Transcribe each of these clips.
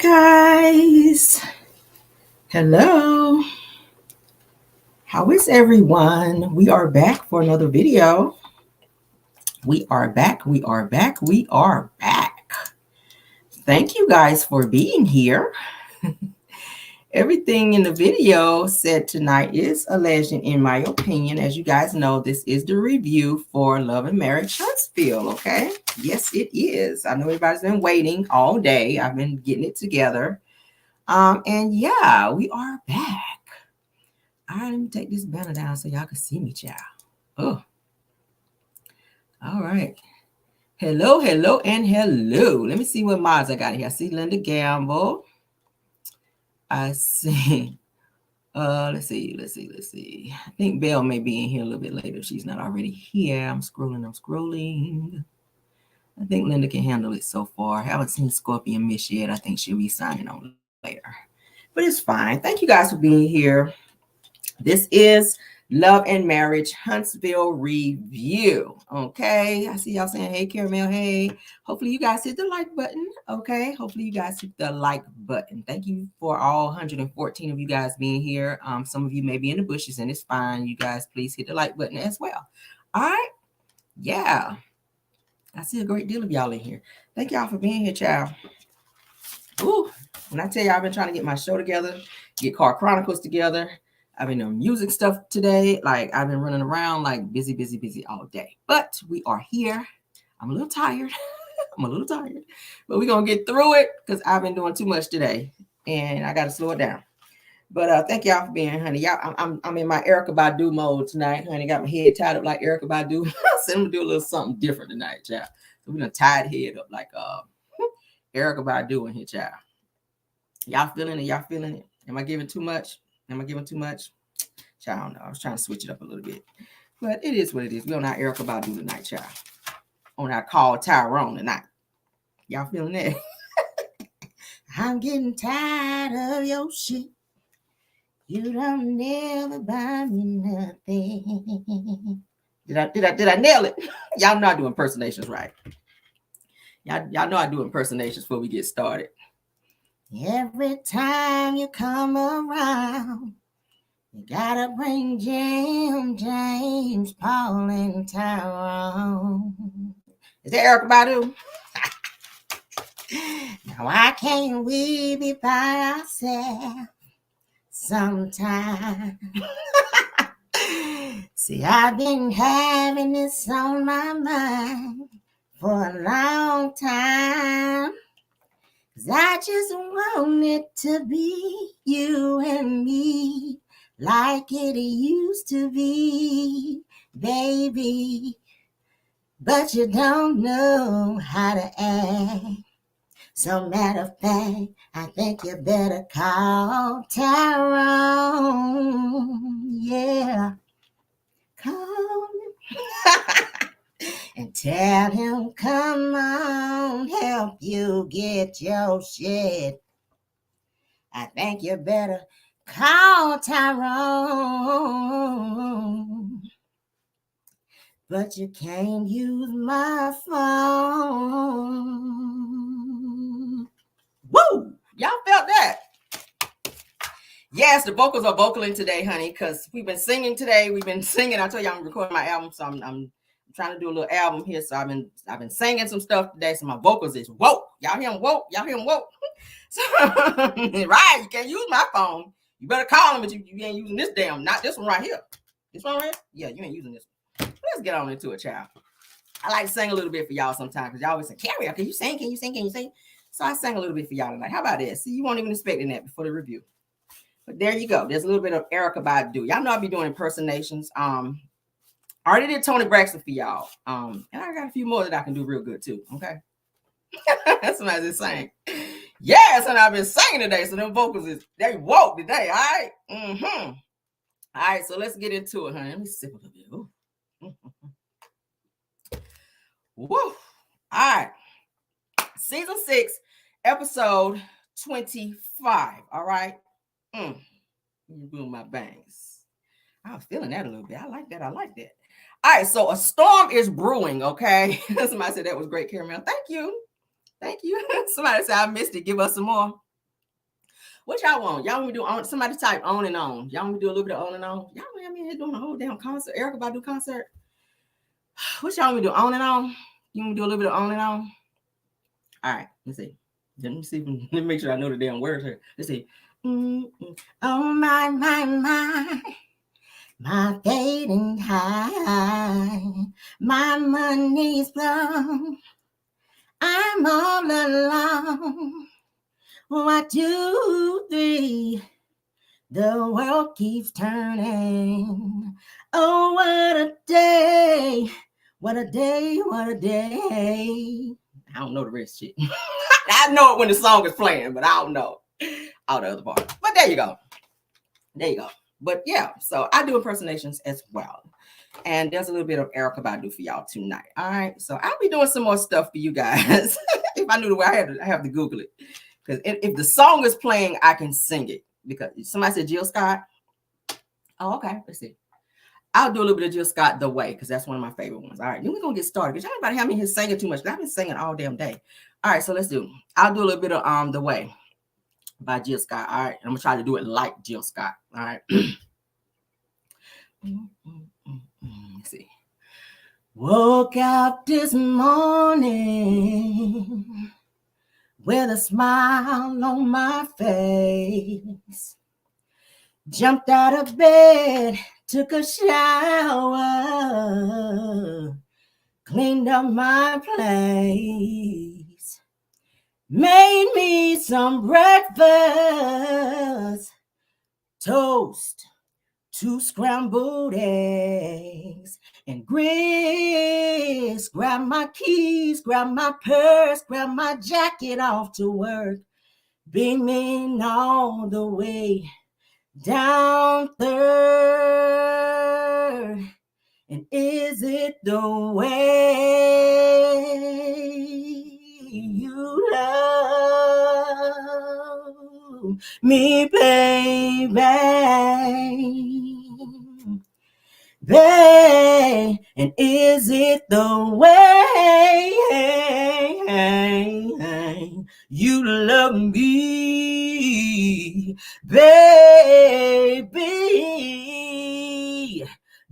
guys. Hello. How is everyone? We are back for another video. We are back. We are back. We are back. Thank you guys for being here. Everything in the video said tonight is a legend, in my opinion. As you guys know, this is the review for Love and Marriage Huntsville, okay? Yes, it is. I know everybody's been waiting all day. I've been getting it together. And yeah, we are back. All right, let me take this banner down so y'all can see me, child. Oh, all right. Hello, hello, and hello. Let me see what mods I got here. I see Linda Gamble. I see. Let's see. I think Belle may be in here a little bit later. She's not already here. I'm scrolling. I think Linda can handle it so far. I haven't seen Scorpion Miss yet. I think she'll be signing on later. But it's fine. Thank you guys for being here. This is Love and Marriage Huntsville review. Okay. I see y'all saying, hey, Caramel, hey. Hopefully you guys hit the like button. Okay. Hopefully you guys hit the like button. Thank you for all 114 of you guys being here. Some of you may be in the bushes and it's fine. You guys, please hit the like button as well. All right. Yeah. I see a great deal of y'all in here. Thank y'all for being here, child. Ooh, when I tell you I've been trying to get my show together, get Car Chronicles together. I've been doing music stuff today. Like I've been running around like busy all day. But we are here. I'm a little tired. But we're going to get through it because I've been doing too much today. And I got to slow it down. But thank y'all for being here, honey. Y'all, I'm in my Erykah Badu mode tonight, honey. Got my head tied up like Erykah Badu. So I'm going to do a little something different tonight, child. So we're going to tie the head up like Erykah Badu in here, child. Y'all feeling it? Y'all feeling it? Am I giving too much? Child, I don't know. I was trying to switch it up a little bit. But it is what it is. We're on our Erykah Badu tonight, child. On our Call Tyrone tonight. Y'all feeling that? I'm getting tired of your shit. You don't never buy me nothing. Did I nail it? Y'all know I do impersonations, right? Y'all know I do impersonations before we get started. Every time you come around, you gotta bring Jim, James, Paul, and Tyrone. Is that Erykah Badu? Now why can't we be by ourselves sometime? See, I've been having this on my mind for a long time. 'Cause I just want it to be you and me like it used to be, baby. But you don't know how to act. So matter of fact, I think you better call Tyrone. Yeah. Call him. And tell him, come on, help you get your shit. I think you better call Tyrone. But you can't use my phone. Woo! Y'all felt that? Yes, the vocals are vocaling today, honey, because we've been singing today. We've been singing. I told you I'm recording my album, so I'm trying to do a little album here. So I've been singing some stuff today. So my vocals is woke. Y'all hear them woke? So, right, you can't use my phone. You better call them, but you ain't using this damn, not this one right here. This one right here? Yeah, you ain't using this one. Let's get on into it, child. I like to sing a little bit for y'all sometimes because y'all always say, Carrie, can you sing? Can you sing? So I sang a little bit for y'all tonight. How about this? See, you weren't even expecting that before the review. But there you go. There's a little bit of Erykah Badu. Y'all know I'll be doing impersonations. I already did Toni Braxton for y'all. And I got a few more that I can do real good too. Okay. Somebody's just saying. Yes, and I've been singing today. So them vocals they woke today. All right. Mm-hmm. All right, so let's get into it, honey. Let me sip a little bit. Ooh. Woo. All right. Season 6, episode 25. All right. Boom my bangs. I was feeling that a little bit. I like that. All right, so a storm is brewing, okay? Somebody said that was great, Caramel. Thank you. Somebody said I missed it. Give us some more. What y'all want? Y'all want me to do on? Somebody type on and on. Y'all want me to do a little bit of on and on? Y'all want me here doing a whole damn concert? Erica about to do concert? What y'all want me to do on and on? You want me to do a little bit of on and on? All right, let's see. Let me see. Let me make sure I know the damn words here. Let's see. Oh my fading high, my money's blown. I'm all alone. 1, 2, 3. The world keeps turning. Oh, what a day! What a day! What a day! I don't know the rest shit. I know it when the song is playing, but I don't know all the other parts. But there you go. There you go. But yeah, so I do impersonations as well. And there's a little bit of Erica Badu for y'all tonight. All right. So I'll be doing some more stuff for you guys. If I knew the way, I have to Google it. Because if the song is playing, I can sing it. Because somebody said Jill Scott. Oh, okay. Let's see. I'll do a little bit of Jill Scott, The Way, because that's one of my favorite ones. All right. Then we're going to get started. Because y'all anybody have me here singing too much. I've been singing all damn day. All right. So let's do. I'll do a little bit of The Way by Jill Scott. All right. And I'm going to try to do it like Jill Scott. All right. Let's see. Woke up this morning with a smile on my face. Jumped out of bed, took a shower, cleaned up my place, made me some breakfast, toast, 2 scrambled eggs, and grits. Grabbed my keys, grabbed my purse, grabbed my jacket off to work, beaming all the way down 3rd. And is it the way you love me, baby? Babe, and is it the way you love me, baby?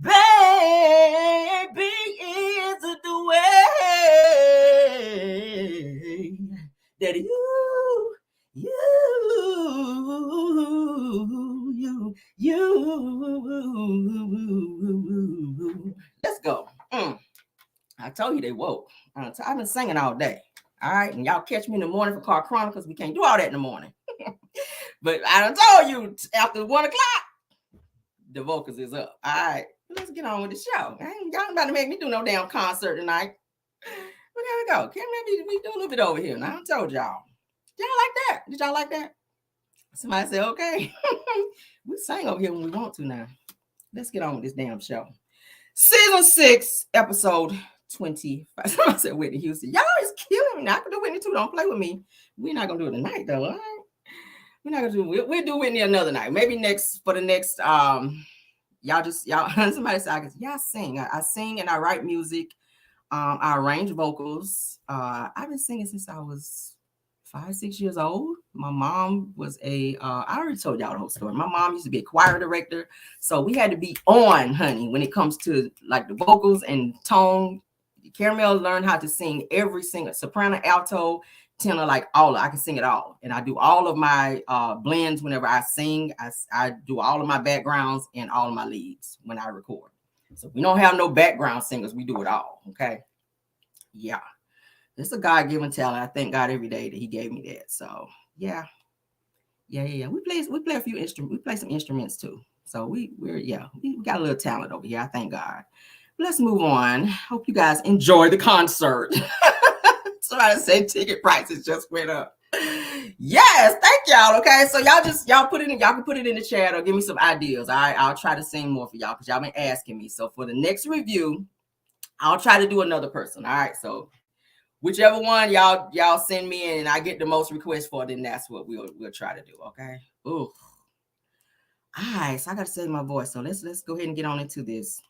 Baby, is it the way that you let's go. I told you they woke. I've been singing all day. All right. And y'all catch me in the morning for Car Chronicles. We can't do all that in the morning. But I done told you after 1 o'clock, the vocals is up. All right. Let's get on with the show. Y'all about to make me do no damn concert tonight. But there we go. Can maybe we do a little bit over here. Now I told y'all. Y'all like that? Did y'all like that? Somebody said, okay. We sing over here when we want to now. Let's get on with this damn show. Season 6, episode 25. Somebody said Whitney Houston. Y'all is killing me. Now I can do Whitney too. Don't play with me. We're not gonna do it tonight though. All right. We're not gonna do it. We'll do Whitney another night. Maybe for the next y'all somebody said y'all sing. I sing and I write music. I arrange vocals. I've been singing since I was 5, 6 years old. My mom was I already told y'all the whole story. My mom used to be a choir director. So we had to be on, honey, when it comes to like the vocals and tone. Caramel learned how to sing every single soprano, alto, tenor, like all. I can sing it all. And I do all of my blends whenever I sing. I do all of my backgrounds and all of my leads when I record. So we don't have no background singers. We do it all. Okay. Yeah. It's a God-given talent. I thank God every day that he gave me that. So yeah. We play a few instruments. We play some instruments too. So we got a little talent over here. I thank God. Let's move on. Hope you guys enjoy the concert. Somebody said ticket prices just went up. Yes, thank y'all. Okay, so y'all can put it in the chat or give me some ideas. I'll try to sing more for y'all because y'all been asking me. So for the next review, I'll try to do another person. All right, so whichever one y'all send me in and I get the most requests for, then that's what we'll try to do. Okay. Ooh. All right, so I gotta save my voice. So let's go ahead and get on into this.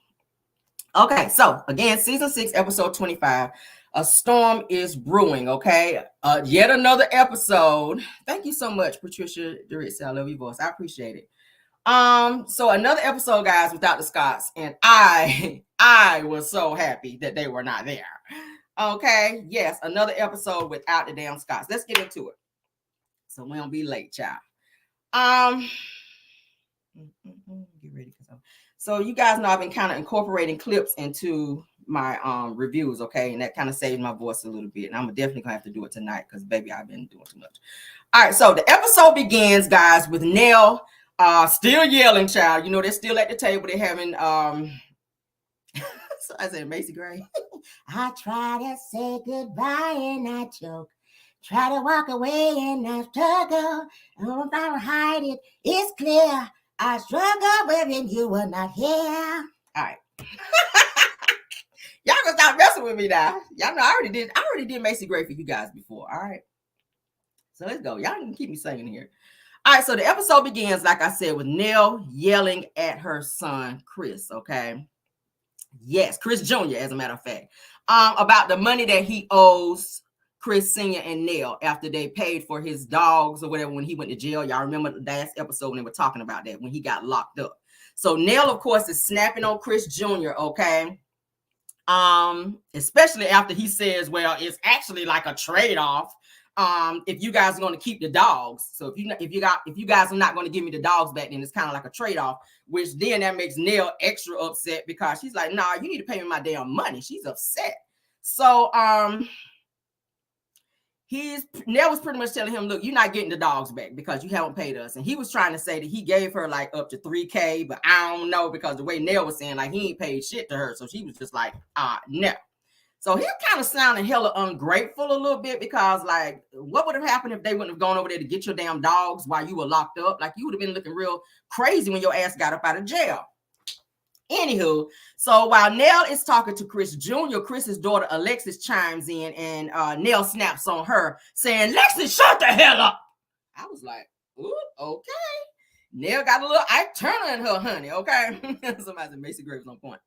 Okay, so again, season 6, episode 25. A storm is brewing, okay? Yet another episode. Thank you so much, Patricia Doritz. I love your voice. I appreciate it. So another episode, guys, without the Scotts, and I was so happy that they were not there. Okay, yes, another episode without the damn Scotts. Let's get into it. So we don't be late, child. Get ready, so you guys know I've been kind of incorporating clips into my reviews, okay, and that kind of saved my voice a little bit, and I'm definitely gonna have to do it tonight because baby, I've been doing too much. All right, so the episode begins, guys, with Nell still yelling, child. You know, they're still at the table. They're having so I said, Macy Gray. I try to say goodbye and I joke. Try to walk away and I struggle. I don't try to hide it. It's clear. I struggle when you were not here. All right. Y'all gonna stop messing with me now. Y'all know I already did Macy Gray for you guys before. All right. So let's go. Y'all can keep me singing here. All right, so the episode begins, like I said, with Nell yelling at her son, Chris, okay? Yes, Chris Jr., as a matter of fact, about the money that he owes Chris Sr. and Nell after they paid for his dogs or whatever when he went to jail. Y'all remember the last episode when they were talking about that, when he got locked up. So Nell, of course, is snapping on Chris Jr., okay? Especially after he says, well, it's actually like a trade-off. If you guys are going to keep the dogs, so if you guys are not going to give me the dogs back, then it's kind of like a trade-off, which then that makes Nell extra upset because she's like, nah, you need to pay me my damn money. She's upset. So Nell was pretty much telling him, look, you're not getting the dogs back because you haven't paid us. And he was trying to say that he gave her like up to $3,000, but I don't know, because the way Nell was saying, like, he ain't paid shit to her. So she was just like, no. So he kind of sounded hella ungrateful a little bit, because like, what would have happened if they wouldn't have gone over there to get your damn dogs while you were locked up? Like, you would have been looking real crazy when your ass got up out of jail. Anywho, so while Nell is talking to Chris Jr., Chris's daughter Alexis chimes in, and Nell snaps on her saying, Lexi, shut the hell up. I was like, ooh, okay. Nell got a little Ike Turner in her, honey, okay? Somebody said Macy Graves on point.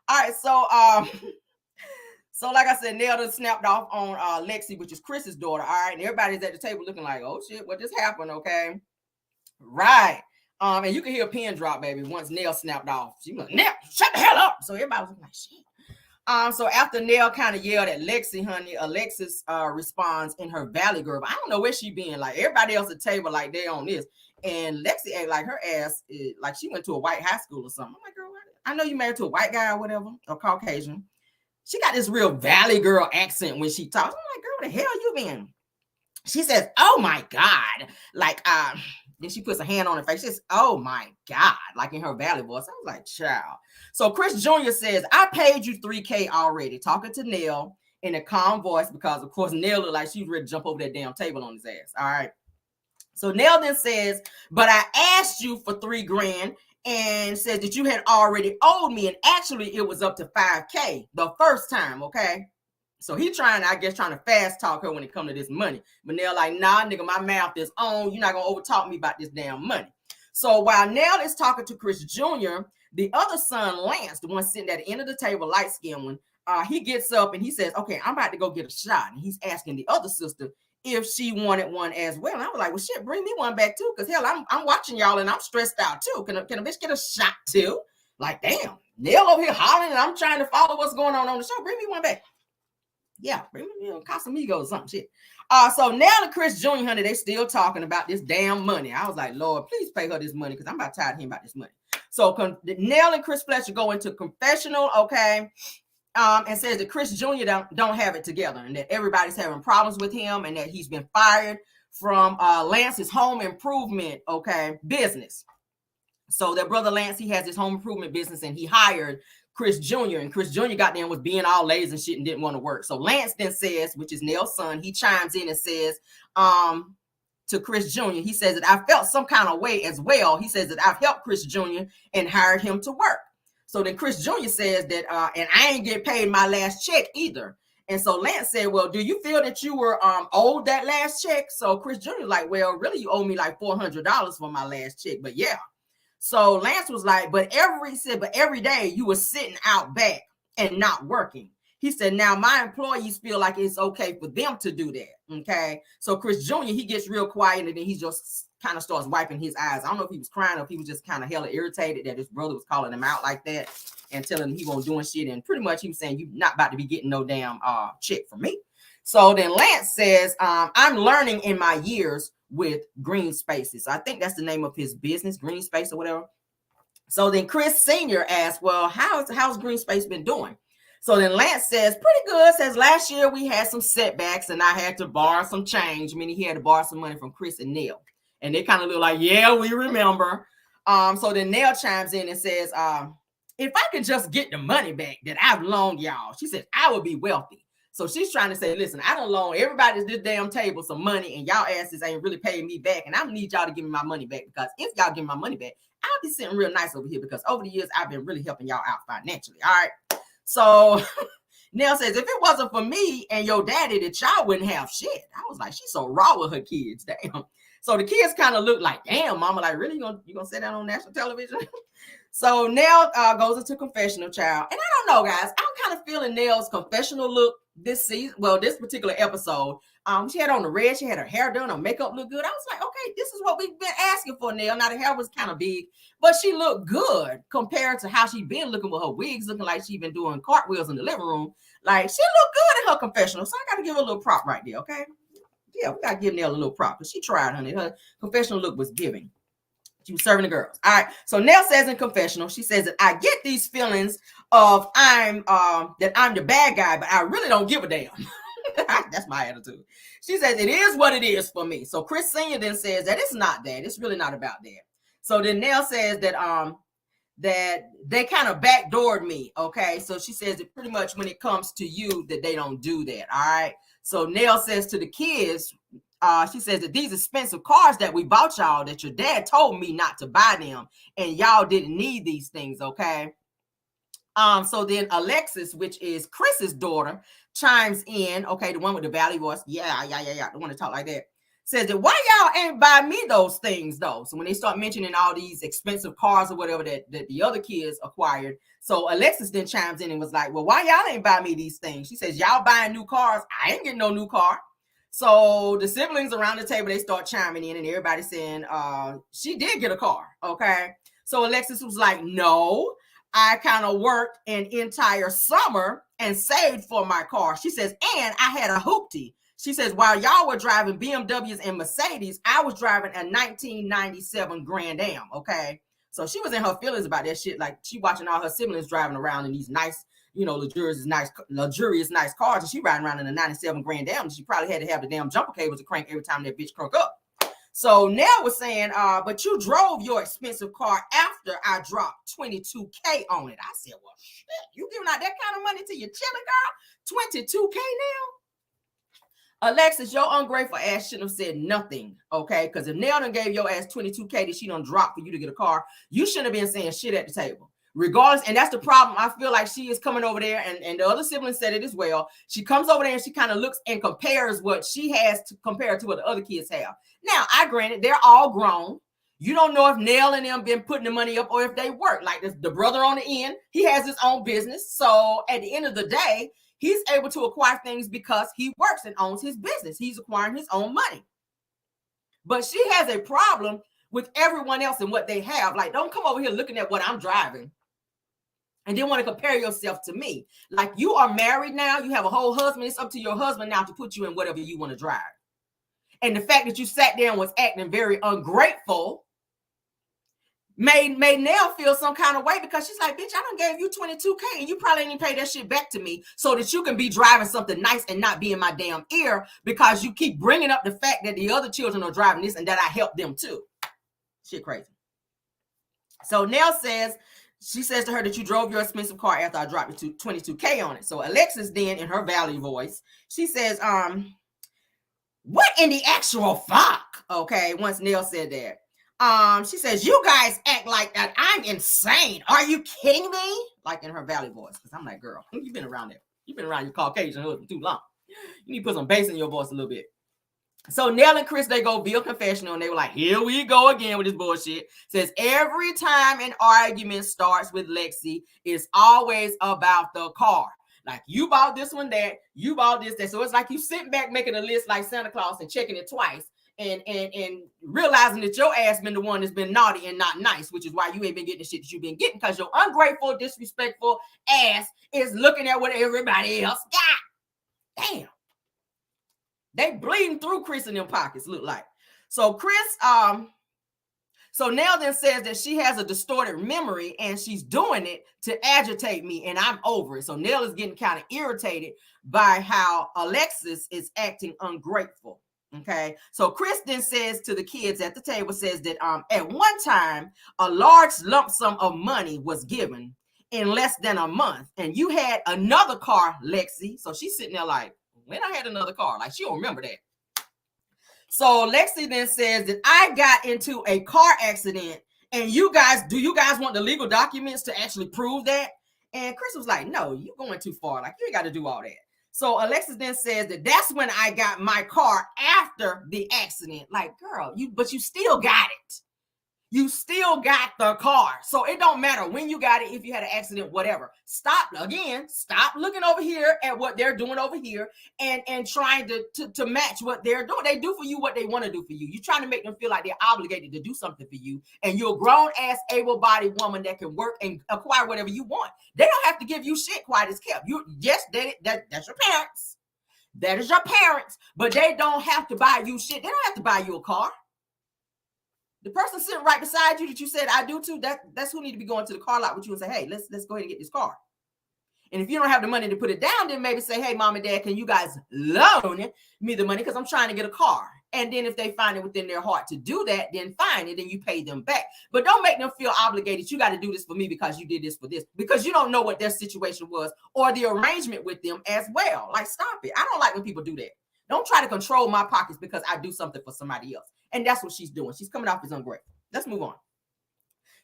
All right, so like I said, Nell done snapped off on Lexi, which is Chris's daughter. All right, and everybody's at the table looking like, oh shit, what just happened? Okay, right. And you can hear a pin drop, baby, once Nell snapped off. She was like, Nell, shut the hell up. So everybody was like, shit. So after Nell kind of yelled at Lexi, honey, Alexis responds in her Valley Girl. But I don't know where she been. Like, everybody else at the table, like, they on this. And Lexi act like her ass is, like she went to a white high school or something. I'm like, girl, I know you married to a white guy or whatever, or Caucasian. She got this real Valley Girl accent when she talks. I'm like, girl, where the hell you been? She says, oh my God. Like, then she puts a hand on her face. She says, oh my God, like in her Valley voice. I was like, child. So Chris Jr. says, I paid you $3,000 already, talking to Nell in a calm voice, because of course Nell looked like she was ready to jump over that damn table on his ass. All right. So Nell then says, but I asked you for $3,000 and said that you had already owed me, and actually it was up to $5,000 the first time, okay? So he trying to fast talk her when it comes to this money. But Nell like, nah, nigga, my mouth is on. You're not going to overtalk me about this damn money. So while Nell is talking to Chris Jr., the other son, Lance, the one sitting at the end of the table, light-skinned one, he gets up and he says, okay, I'm about to go get a shot. And he's asking the other sister if she wanted one as well. And I was like, well, shit, bring me one back too, because hell, I'm watching y'all and I'm stressed out too. Can a bitch get a shot too? Like, damn, Nell over here hollering and I'm trying to follow what's going on the show. Bring me one back. Yeah, bring me Casamigos or something shit. So now the Chris Jr., honey, they still talking about this damn money. I was like, Lord, please pay her this money, because I'm about tired of hearing about this money. So Nell and Chris Fletcher go into confessional, okay, and says that Chris Jr. don't have it together, and that everybody's having problems with him, and that he's been fired from Lance's home improvement, okay, business. So their brother Lance, he has his home improvement business, and he hired Chris Jr. And Chris Jr. got there, was being all lazy and shit and didn't want to work. So Lance then says, which is Nell's son, he chimes in and says to Chris Jr., he says that I felt some kind of way as well. He says that I've helped Chris Jr. and hired him to work. So then Chris Jr. says that, and I ain't get paid my last check either. And so Lance said, well, do you feel that you were owed that last check? So Chris Jr. was like, well, really, you owe me like $400 for my last check. But yeah. So Lance was like, but every day you were sitting out back and not working. He said, now my employees feel like it's okay for them to do that. Okay. So Chris Jr., he gets real quiet and then he just kind of starts wiping his eyes. I don't know if he was crying or if he was just kind of hella irritated that his brother was calling him out like that and telling him he won't doing shit. And pretty much he was saying, you're not about to be getting no damn check from me. So then Lance says, I'm learning in my years with Green Spaces. So I think that's the name of his business, Green Space or whatever. So then Chris Sr. asked, well, how's Green Space been doing? So then Lance says, pretty good. Says last year we had some setbacks and I had to borrow some change, meaning he had to borrow some money from Chris and Neil. And they kind of look like, yeah, we remember. So then Neil chimes in and says, if I could just get the money back that I've loaned y'all, she said, I would be wealthy. So she's trying to say, listen, I don't loan everybody at this damn table some money and y'all asses ain't really paying me back. And I need y'all to give me my money back because if y'all give me my money back, I'll be sitting real nice over here because over the years, I've been really helping y'all out financially. All right. So Nell says, if it wasn't for me and your daddy, that y'all wouldn't have shit. I was like, she's so raw with her kids. Damn. So the kids kind of look like, damn, mama, like, really? You gonna sit down on national television? So Nell goes into confessional, child. And I don't know, guys. I'm kind of feeling Nell's confessional look this season. Well, this particular episode. She had on the red. She had her hair done. Her makeup looked good. I was like, okay, this is what we've been asking for, Nell. Now, the hair was kind of big, but she looked good compared to how she been looking with her wigs, looking like she been doing cartwheels in the living room. Like, she looked good in her confessional. So I got to give her a little prop right there, okay? Yeah, we got to give Nell a little prop because she tried, honey. Her confessional look was giving. She was serving the girls. All right. So Nell says in confessional, she says that I get these feelings of that I'm the bad guy, but I really don't give a damn. That's my attitude. She says it is what it is for me. So Chris Sr. then says that it's not that. It's really not about that. So then Nell says that that they kind of backdoored me. Okay. So she says that pretty much when it comes to you, that they don't do that. All right. So Nell says to the kids, she says that these expensive cars that we bought y'all, that your dad told me not to buy them, and y'all didn't need these things, okay? So then Alexis, which is Chris's daughter, chimes in, okay, the one with the valley voice, yeah, the one to talk like that, says that why y'all ain't buy me those things though? So when they start mentioning all these expensive cars or whatever that the other kids acquired, so Alexis then chimes in and was like, well, why y'all ain't buy me these things? She says, y'all buying new cars. I ain't getting no new car. So the siblings around the table, they start chiming in and everybody saying, she did get a car. Okay. So Alexis was like, no, I kind of worked an entire summer and saved for my car. She says, and I had a hoopty. She says, while y'all were driving BMWs and Mercedes, I was driving a 1997 Grand Am. Okay. So she was in her feelings about that shit. Like she watching all her siblings driving around in these nice, luxurious nice cars. And she riding around in a 97 Grand Am. She probably had to have the damn jumper cable to crank every time that bitch crunk up. So Nell was saying, but you drove your expensive car after I dropped $22K on it. I said, well, shit, you giving out that kind of money to your chilling girl? $22K now? Alexis, your ungrateful ass shouldn't have said nothing, okay? Because if Nell done gave your ass $22K that she done dropped for you to get a car, you shouldn't have been saying shit at the table. Regardless, and that's the problem. I feel like she is coming over there, and the other siblings said it as well. She comes over there and she kind of looks and compares what she has to compare to what the other kids have. Now, I granted, they're all grown. You don't know if Nell and them been putting the money up or if they work. Like the brother on the end, he has his own business. So at the end of the day, he's able to acquire things because he works and owns his business. He's acquiring his own money. But she has a problem with everyone else and what they have. Like, don't come over here looking at what I'm driving and then want to compare yourself to me. Like, you are married now. You have a whole husband. It's up to your husband now to put you in whatever you want to drive. And the fact that you sat there and was acting very ungrateful made Nell feel some kind of way because she's like, bitch, I done gave you $22K and you probably didn't pay that shit back to me so that you can be driving something nice and not be in my damn ear because you keep bringing up the fact that the other children are driving this and that I helped them too. Shit crazy. So Nell says, she says to her that you drove your expensive car after I dropped it to $22K on it. So Alexis then, in her valley voice, she says, what in the actual fuck? Okay, once Nell said that. She says, you guys act like that I'm insane. Are you kidding me? Like in her valley voice. Because I'm like, girl, you've been around there. You've been around your Caucasian husband too long. You need to put some bass in your voice a little bit. So Nell and Chris, they go via confessional and they were like, here we go again with this bullshit. Says every time an argument starts with Lexi, it's always about the car. Like you bought this one, that you bought this, that. So it's like you sitting back making a list like Santa Claus and checking it twice and realizing that your ass been the one that's been naughty and not nice, which is why you ain't been getting the shit that you've been getting, because your ungrateful, disrespectful ass is looking at what everybody else got. Damn. They bleeding through Chris in them pockets, look like. So Chris, so Nell then says that she has a distorted memory and she's doing it to agitate me, and I'm over it. So Nell is getting kind of irritated by how Alexis is acting ungrateful. Okay, so Chris then says to the kids at the table, says that at one time a large lump sum of money was given in less than a month, and you had another car, Lexi. So she's sitting there like, when I had another car, like she don't remember that. So Lexi then says that I got into a car accident, and do you guys want the legal documents to actually prove that? And Chris was like, no, you're going too far. Like, you ain't got to do all that. So Alexis then says that that's when I got my car after the accident. Like, girl, but you still got it. You still got the car. So it don't matter when you got it, if you had an accident, whatever. Stop looking over here at what they're doing over here and trying to match what they're doing. They do for you what they want to do for you. You're trying to make them feel like they're obligated to do something for you. And you're a grown-ass, able-bodied woman that can work and acquire whatever you want. They don't have to give you shit quiet as kept. That's your parents. That is your parents. But they don't have to buy you shit. They don't have to buy you a car. The person sitting right beside you that you said I do to, that's who need to be going to the car lot with you and say, hey, let's go ahead and get this car. And if you don't have the money to put it down, then maybe say, hey, mom and dad, can you guys loan me the money? Because I'm trying to get a car. And then if they find it within their heart to do that, then fine. And then you pay them back. But don't make them feel obligated. You got to do this for me because you did this for this. Because you don't know what their situation was or the arrangement with them as well. Like, stop it. I don't like when people do that. Don't try to control my pockets because I do something for somebody else. And that's what she's doing. She's coming off as ungrateful. Let's move on.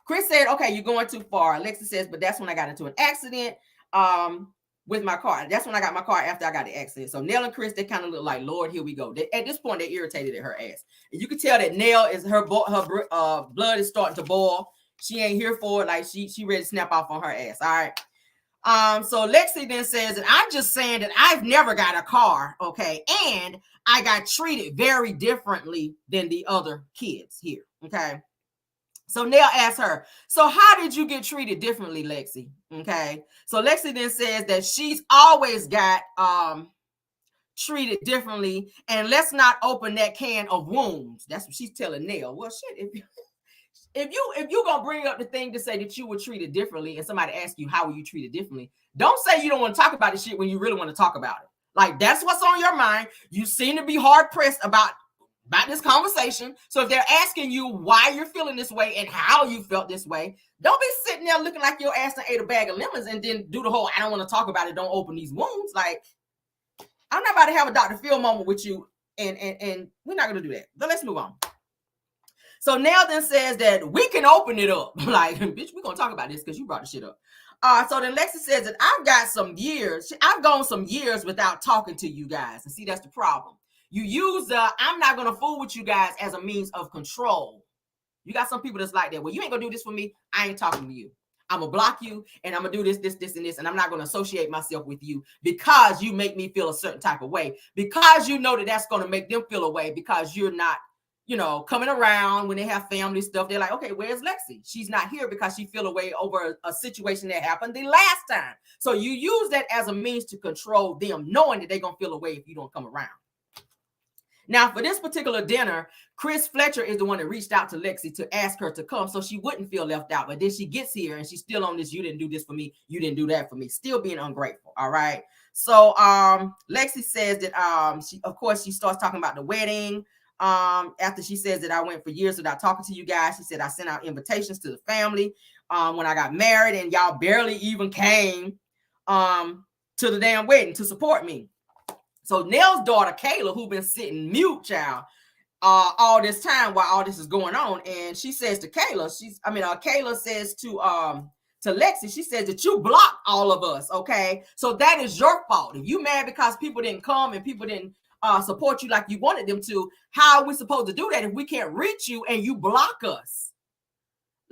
Chris said, okay, you're going too far. Alexis says, but that's when I got into an accident with my car. That's when I got my car after I got the accident. So Nell and Chris, they kind of look like, Lord, here we go. At this point, they're irritated at her ass. And you can tell that Nell is her blood is starting to boil. She ain't here for it. Like she ready to snap off on her ass. All right. So Lexi then says that I'm just saying that I've never got a car, okay, and I got treated very differently than the other kids here, okay. So Nell asks her, so how did you get treated differently, Lexi? Okay. So Lexi then says that she's always got treated differently, and let's not open that can of wounds. That's what she's telling Nell. Well, shit, if you're gonna bring up the thing to say that you were treated differently and somebody asks you how were you treated differently, don't say you don't want to talk about the shit when you really want to talk about it. Like, that's what's on your mind. You seem to be hard pressed about this conversation. So if they're asking you why you're feeling this way and how you felt this way, don't be sitting there looking like your ass ate a bag of lemons and then do the whole I don't want to talk about it, don't open these wounds. Like, I'm not about to have a Dr. Phil moment with you, and we're not gonna do that. But let's move on. So Nell then says that we can open it up. Like, bitch, we're going to talk about this because you brought the shit up. So then Lexi says that I've gone some years without talking to you guys. And see, that's the problem. You use I'm not going to fool with you guys as a means of control. You got some people that's like that. Well, you ain't going to do this for me. I ain't talking to you. I'm going to block you, and I'm going to do this, and this, and I'm not going to associate myself with you because you make me feel a certain type of way, because you know that that's going to make them feel a way, because you're not, coming around when they have family stuff. They're like, okay, where's Lexi? She's not here because she feel away over a situation that happened the last time. So you use that as a means to control them, knowing that they're going to feel away if you don't come around. Now, for this particular dinner, Chris Fletcher is the one that reached out to Lexi to ask her to come so she wouldn't feel left out. But then she gets here and she's still on this, you didn't do this for me, you didn't do that for me, still being ungrateful. All right. So Lexi says that she starts talking about the wedding. After she says that I went for years without talking to you guys. She said I sent out invitations to the family when I got married, and y'all barely even came to the damn wedding to support me. So Nell's daughter, Kayla, who been sitting mute, child, all this time while all this is going on, and she says to Kayla, Kayla says to Lexi, she says that you blocked all of us, okay? So that is your fault. If you mad because people didn't come and people didn't support you like you wanted them to, how are we supposed to do that if we can't reach you and you block us?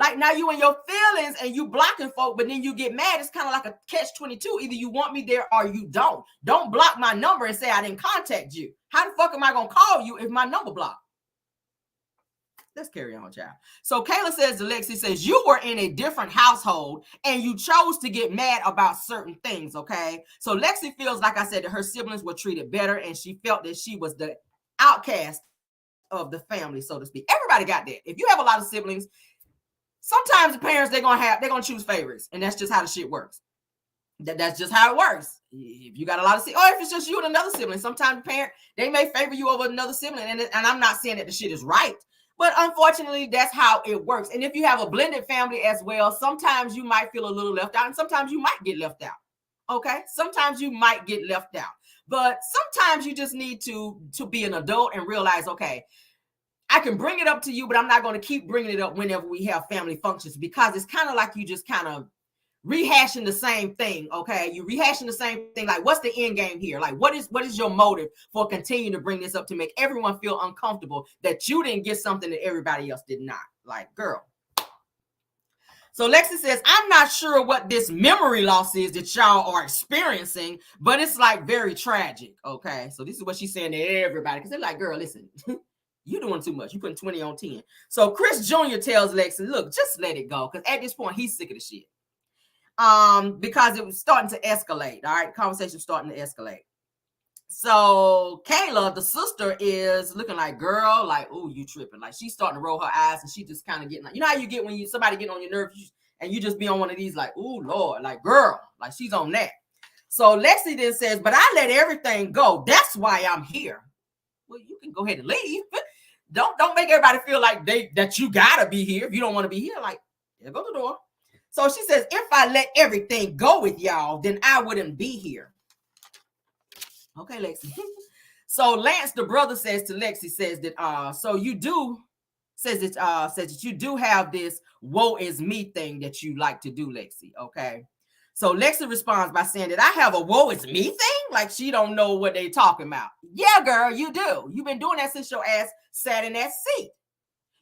Like now you in your feelings and you blocking folk, but then you get mad. It's kind of like a catch-22. Either you want me there or you don't. Don't block my number and say I didn't contact you. How the fuck am I going to call you if my number blocked? Let's carry on, child. So Kayla says to Lexi, says, you were in a different household and you chose to get mad about certain things, okay? So Lexi feels, like I said, that her siblings were treated better and she felt that she was the outcast of the family, so to speak. Everybody got that. If you have a lot of siblings, sometimes the parents, they're gonna choose favorites, and that's just how the shit works. That's just how it works. If you got a lot of siblings, or if it's just you and another sibling, sometimes the parent, they may favor you over another sibling, and I'm not saying that the shit is right, but unfortunately, that's how it works. And if you have a blended family as well, sometimes you might feel a little left out, and sometimes you might get left out. Okay, sometimes you might get left out, but sometimes you just need to be an adult and realize, okay, I can bring it up to you, but I'm not going to keep bringing it up whenever we have family functions, because it's kind of like you just kind of rehashing the same thing. Okay, you rehashing the same thing. Like, what's the end game here? Like, what is your motive for continuing to bring this up to make everyone feel uncomfortable that you didn't get something that everybody else did not? Like, girl. So Lexi says, I'm not sure what this memory loss is that y'all are experiencing, but it's like very tragic. Okay, so this is what she's saying to everybody, because they're like, girl, listen. You're doing too much. You putting 20 on 10. So Chris Jr. tells Lexi, look, just let it go. Because at this point, he's sick of the shit. Because it was starting to escalate. All right. Conversation starting to escalate. So Kayla, the sister, is looking like, girl, like, oh, you tripping. Like, she's starting to roll her eyes, and she just kind of getting like, you know how you get when somebody get on your nerves and you just be on one of these, like, oh, Lord, like, girl, like, she's on that. So Lexi then says, but I let everything go. That's why I'm here. Well, you can go ahead and leave. Don't make everybody feel like that you gotta be here. If you don't want to be here, like, there go the door. So she says, if I let everything go with y'all, then I wouldn't be here. Okay, Lexi. So Lance, the brother, says to Lexi, says that so you do says that you do have this woe is me thing that you like to do, Lexi. Okay. So Lexi responds by saying that I have a woe is me thing. Like she don't know what they talking about. Yeah, girl, you do. You've been doing that since your ass sat in that seat.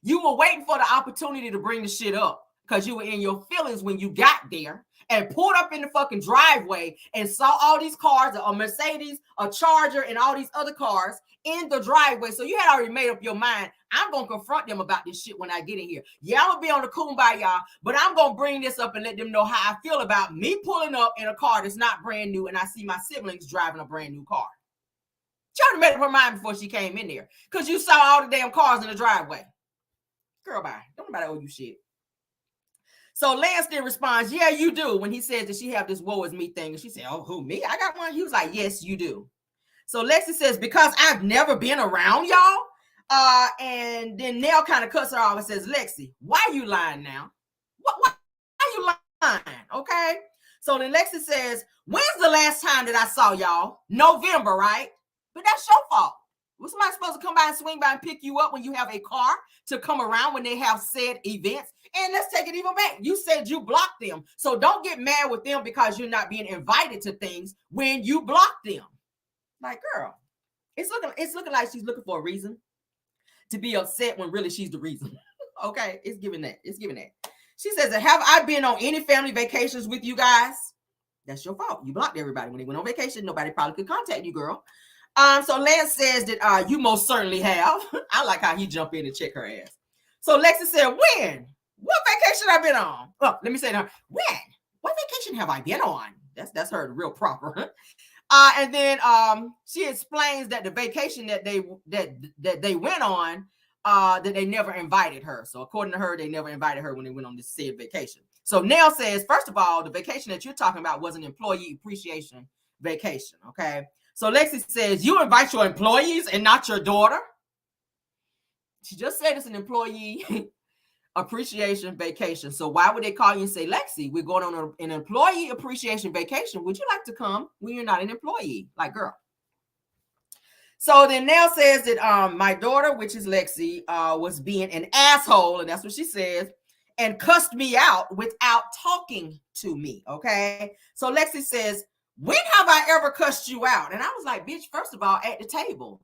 You were waiting for the opportunity to bring the shit up because you were in your feelings when you got there and pulled up in the fucking driveway and saw all these cars, a Mercedes, a Charger, and all these other cars in the driveway. So you had already made up your mind. I'm going to confront them about this shit when I get in here. Yeah, I'm going to be on the kumbaya, but I'm going to bring this up and let them know how I feel about me pulling up in a car that's not brand new and I see my siblings driving a brand new car. She already made up her mind before she came in there because you saw all the damn cars in the driveway. Girl, bye. Don't nobody owe you shit. So Lance then responds, yeah, you do. When he says that she have this woe is me thing. And she said, oh, who, me? I got one. He was like, yes, you do. So Lexi says, because I've never been around y'all. And then Nell kind of cuts her off and says, Lexi, why are you lying now? Why are you lying? Okay. So then Lexi says, when's the last time that I saw y'all? November, right? But that's your fault. Was somebody supposed to come by and swing by and pick you up when you have a car to come around when they have said events? And let's take it even back. You said you blocked them. So don't get mad with them because you're not being invited to things when you blocked them. Like, girl, it's looking like she's looking for a reason to be upset when really she's the reason. Okay, it's giving that. It's giving that. She says, have I been on any family vacations with you guys? That's your fault. You blocked everybody. When they went on vacation, nobody probably could contact you, girl. So Lance says that you most certainly have. I like how he jumped in and check her ass. So Lexi said, when? What vacation I've been on? Well, let me say to her, when? What vacation have I been on? That's her real proper. And then she explains that the vacation that they went on, that they never invited her. So according to her, they never invited her when they went on this said vacation. So Nell says, first of all, the vacation that you're talking about was an employee appreciation vacation. Okay. So Lexi says, you invite your employees and not your daughter? She just said it's an employee appreciation vacation. So why would they call you and say, Lexi, we're going on an employee appreciation vacation. Would you like to come when you're not an employee? Like, girl. So then Nell says that my daughter, which is Lexi, was being an asshole, and that's what she says, and cussed me out without talking to me. Okay. So Lexi says, when have I ever cussed you out? And I was like, bitch, first of all, at the table.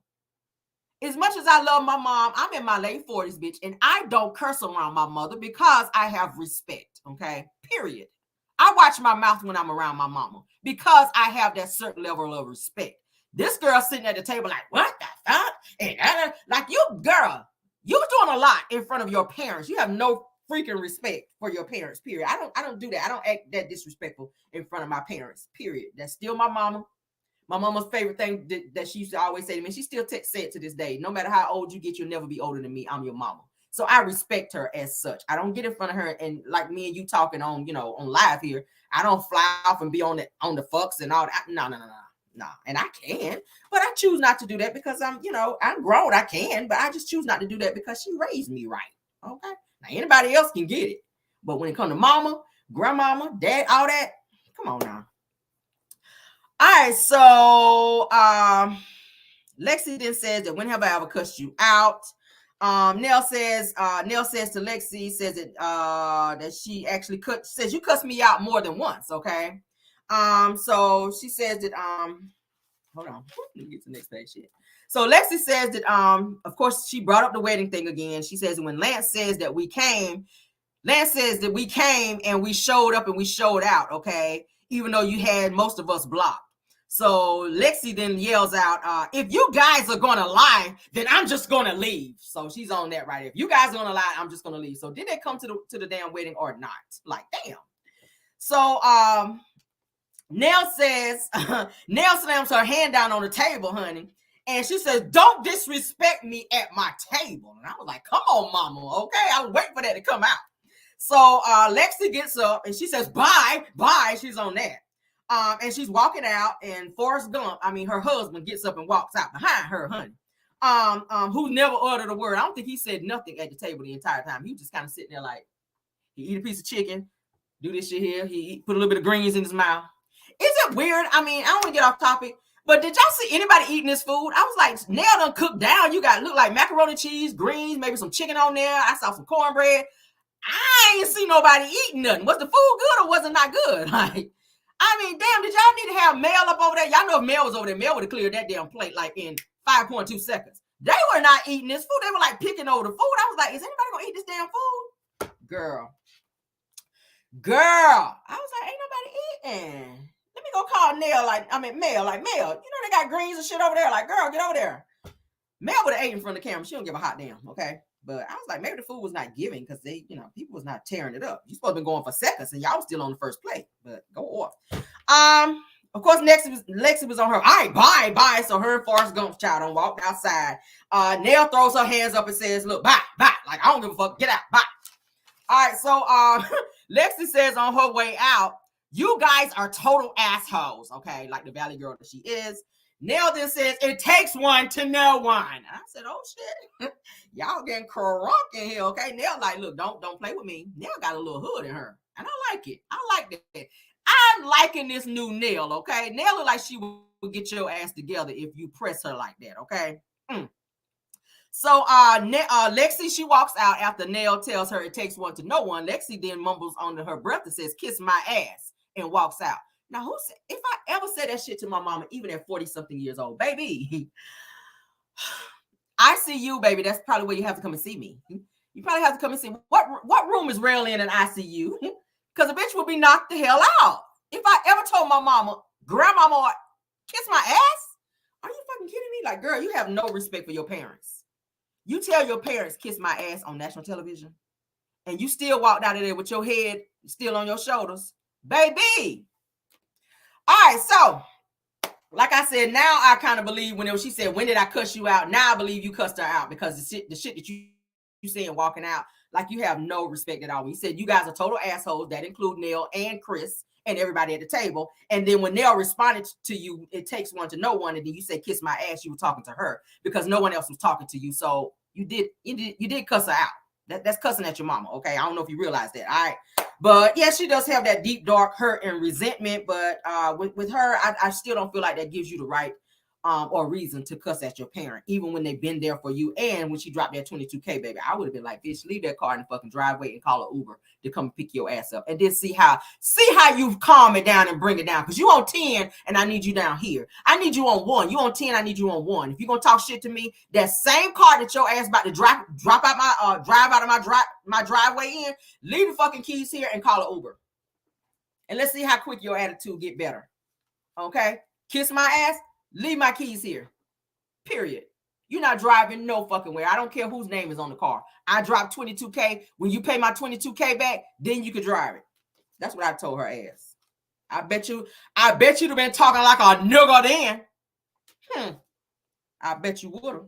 as much as I love my mom, I'm in my late 40s, bitch, and I don't curse around my mother because I have respect, okay? Period. I watch my mouth when I'm around my mama because I have that certain level of respect. This girl sitting at the table like, what the fuck? And like, you, girl, you're doing a lot in front of your parents. You have no freaking respect for your parents, period. I don't do that. I don't act that disrespectful in front of my parents, period. That's still my mama. My mama's favorite thing that she used to always say to me, she still say it to this day. No matter how old you get, you'll never be older than me. I'm your mama. So I respect her as such. I don't get in front of her and like me and you talking on, on live here. I don't fly off and be on the fucks and all that. No. And I can, but I choose not to do that because I'm grown. I can, but I just choose not to do that because she raised me right. Okay. Now anybody else can get it. But when it comes to mama, grandmama, dad, all that, come on now. All right, so Lexi then says that when have I ever cussed you out? Nell says to Lexi, says that she actually says you cussed me out more than once, okay? So she says that hold on, let me get to the next page here. So Lexi says that of course she brought up the wedding thing again. She says when Lance says that we came and we showed up and we showed out, okay? Even though you had most of us blocked. So Lexi then yells out, if you guys are going to lie, then I'm just going to leave. So she's on that right. If you guys are going to lie, I'm just going to leave. So did they come to the damn wedding or not? Like, damn. So Nell says, Nell slams her hand down on the table, honey. And she says, don't disrespect me at my table. And I was like, come on, mama. Okay. I was waiting for that to come out. So Lexi gets up and she says, bye. She's on that. And she's walking out, and Forrest Gump, her husband, gets up and walks out behind her, honey. Who never uttered a word. I don't think he said nothing at the table the entire time. He was just kind of sitting there like, he eat a piece of chicken, do this shit here. He put a little bit of greens in his mouth. Is it weird? I don't want to get off topic, but did y'all see anybody eating this food? I was like, Nell done cooked down. You got look like macaroni cheese, greens, maybe some chicken on there. I saw some cornbread. I ain't see nobody eating nothing. Was the food good or was it not good? Like, damn, did y'all need to have Mel up over there? Y'all know if Mel was over there, Mel would have cleared that damn plate like in 5.2 seconds. They were not eating this food. They were like picking over the food. I was like, is anybody gonna eat this damn food? Girl. I was like, ain't nobody eating. Let me go call Mel, like, Mel, they got greens and shit over there. Like, girl, get over there. Mel would have ate in front of the camera. She don't give a hot damn, okay? But I was like, maybe the food was not giving because they, people was not tearing it up. You supposed to be going for seconds and y'all was still on the first plate, but go off. Of course, Lexi was on her, all right, bye. So her and Forrest Gump's child on walked outside. Nell throws her hands up and says, look, bye. Like, I don't give a fuck. Get out, bye. All right, so Lexi says on her way out, you guys are total assholes, okay? Like the Valley girl that she is. Nell then says, it takes one to know one. And I said, oh, shit. Y'all getting crunk in here, okay? Nell like, look, don't play with me. Nell got a little hood in her. And I like it. I like that. I'm liking this new Nell, okay? Nell look like she will get your ass together if you press her like that, okay? So Lexi, she walks out after Nell tells her it takes one to know one. Lexi then mumbles under her breath and says, kiss my ass, and walks out. Now, if I ever said that shit to my mama, even at 40-something years old, baby, I see you, baby. That's probably where you have to come and see me. You probably have to come and see what room is rail in an ICU, because a bitch will be knocked the hell out. If I ever told my mama, grandmama, kiss my ass, are you fucking kidding me? Like, girl, you have no respect for your parents. You tell your parents, kiss my ass on national television, and you still walked out of there with your head still on your shoulders, baby. All right, so like I said, now I kind of believe when she said, when did I cuss you out? Now I believe you cussed her out because the shit that you saying walking out, like you have no respect at all. When you said you guys are total assholes, that include Nell and Chris and everybody at the table. And then when Nell responded to you, it takes one to know one, and then you say, kiss my ass, you were talking to her because no one else was talking to you. So you did cuss her out. That's cussing at your mama, okay? I don't know if you realize that, all right? But yeah, she does have that deep, dark hurt and resentment. But with her, I still don't feel like that gives you the right or reason to cuss at your parent, even when they've been there for you. And when she dropped that 22K, baby, I would have been like, bitch, leave that car in the fucking driveway and call an Uber to come pick your ass up. And then see how you calm it down and bring it down. Because you on 10 and I need you down here. I need you on 1. You on 10, I need you on 1. If you're going to talk shit to me, that same car that your ass about to drive out of my driveway in, leave the fucking keys here and call an Uber. And let's see how quick your attitude get better. Okay? Kiss my ass. Leave my keys here. Period. You're not driving no fucking way. I don't care whose name is on the car. I dropped 22K. When you pay my 22K back, then you can drive it. That's what I told her ass. I bet you'd have been talking like a nigga then. I bet you would have.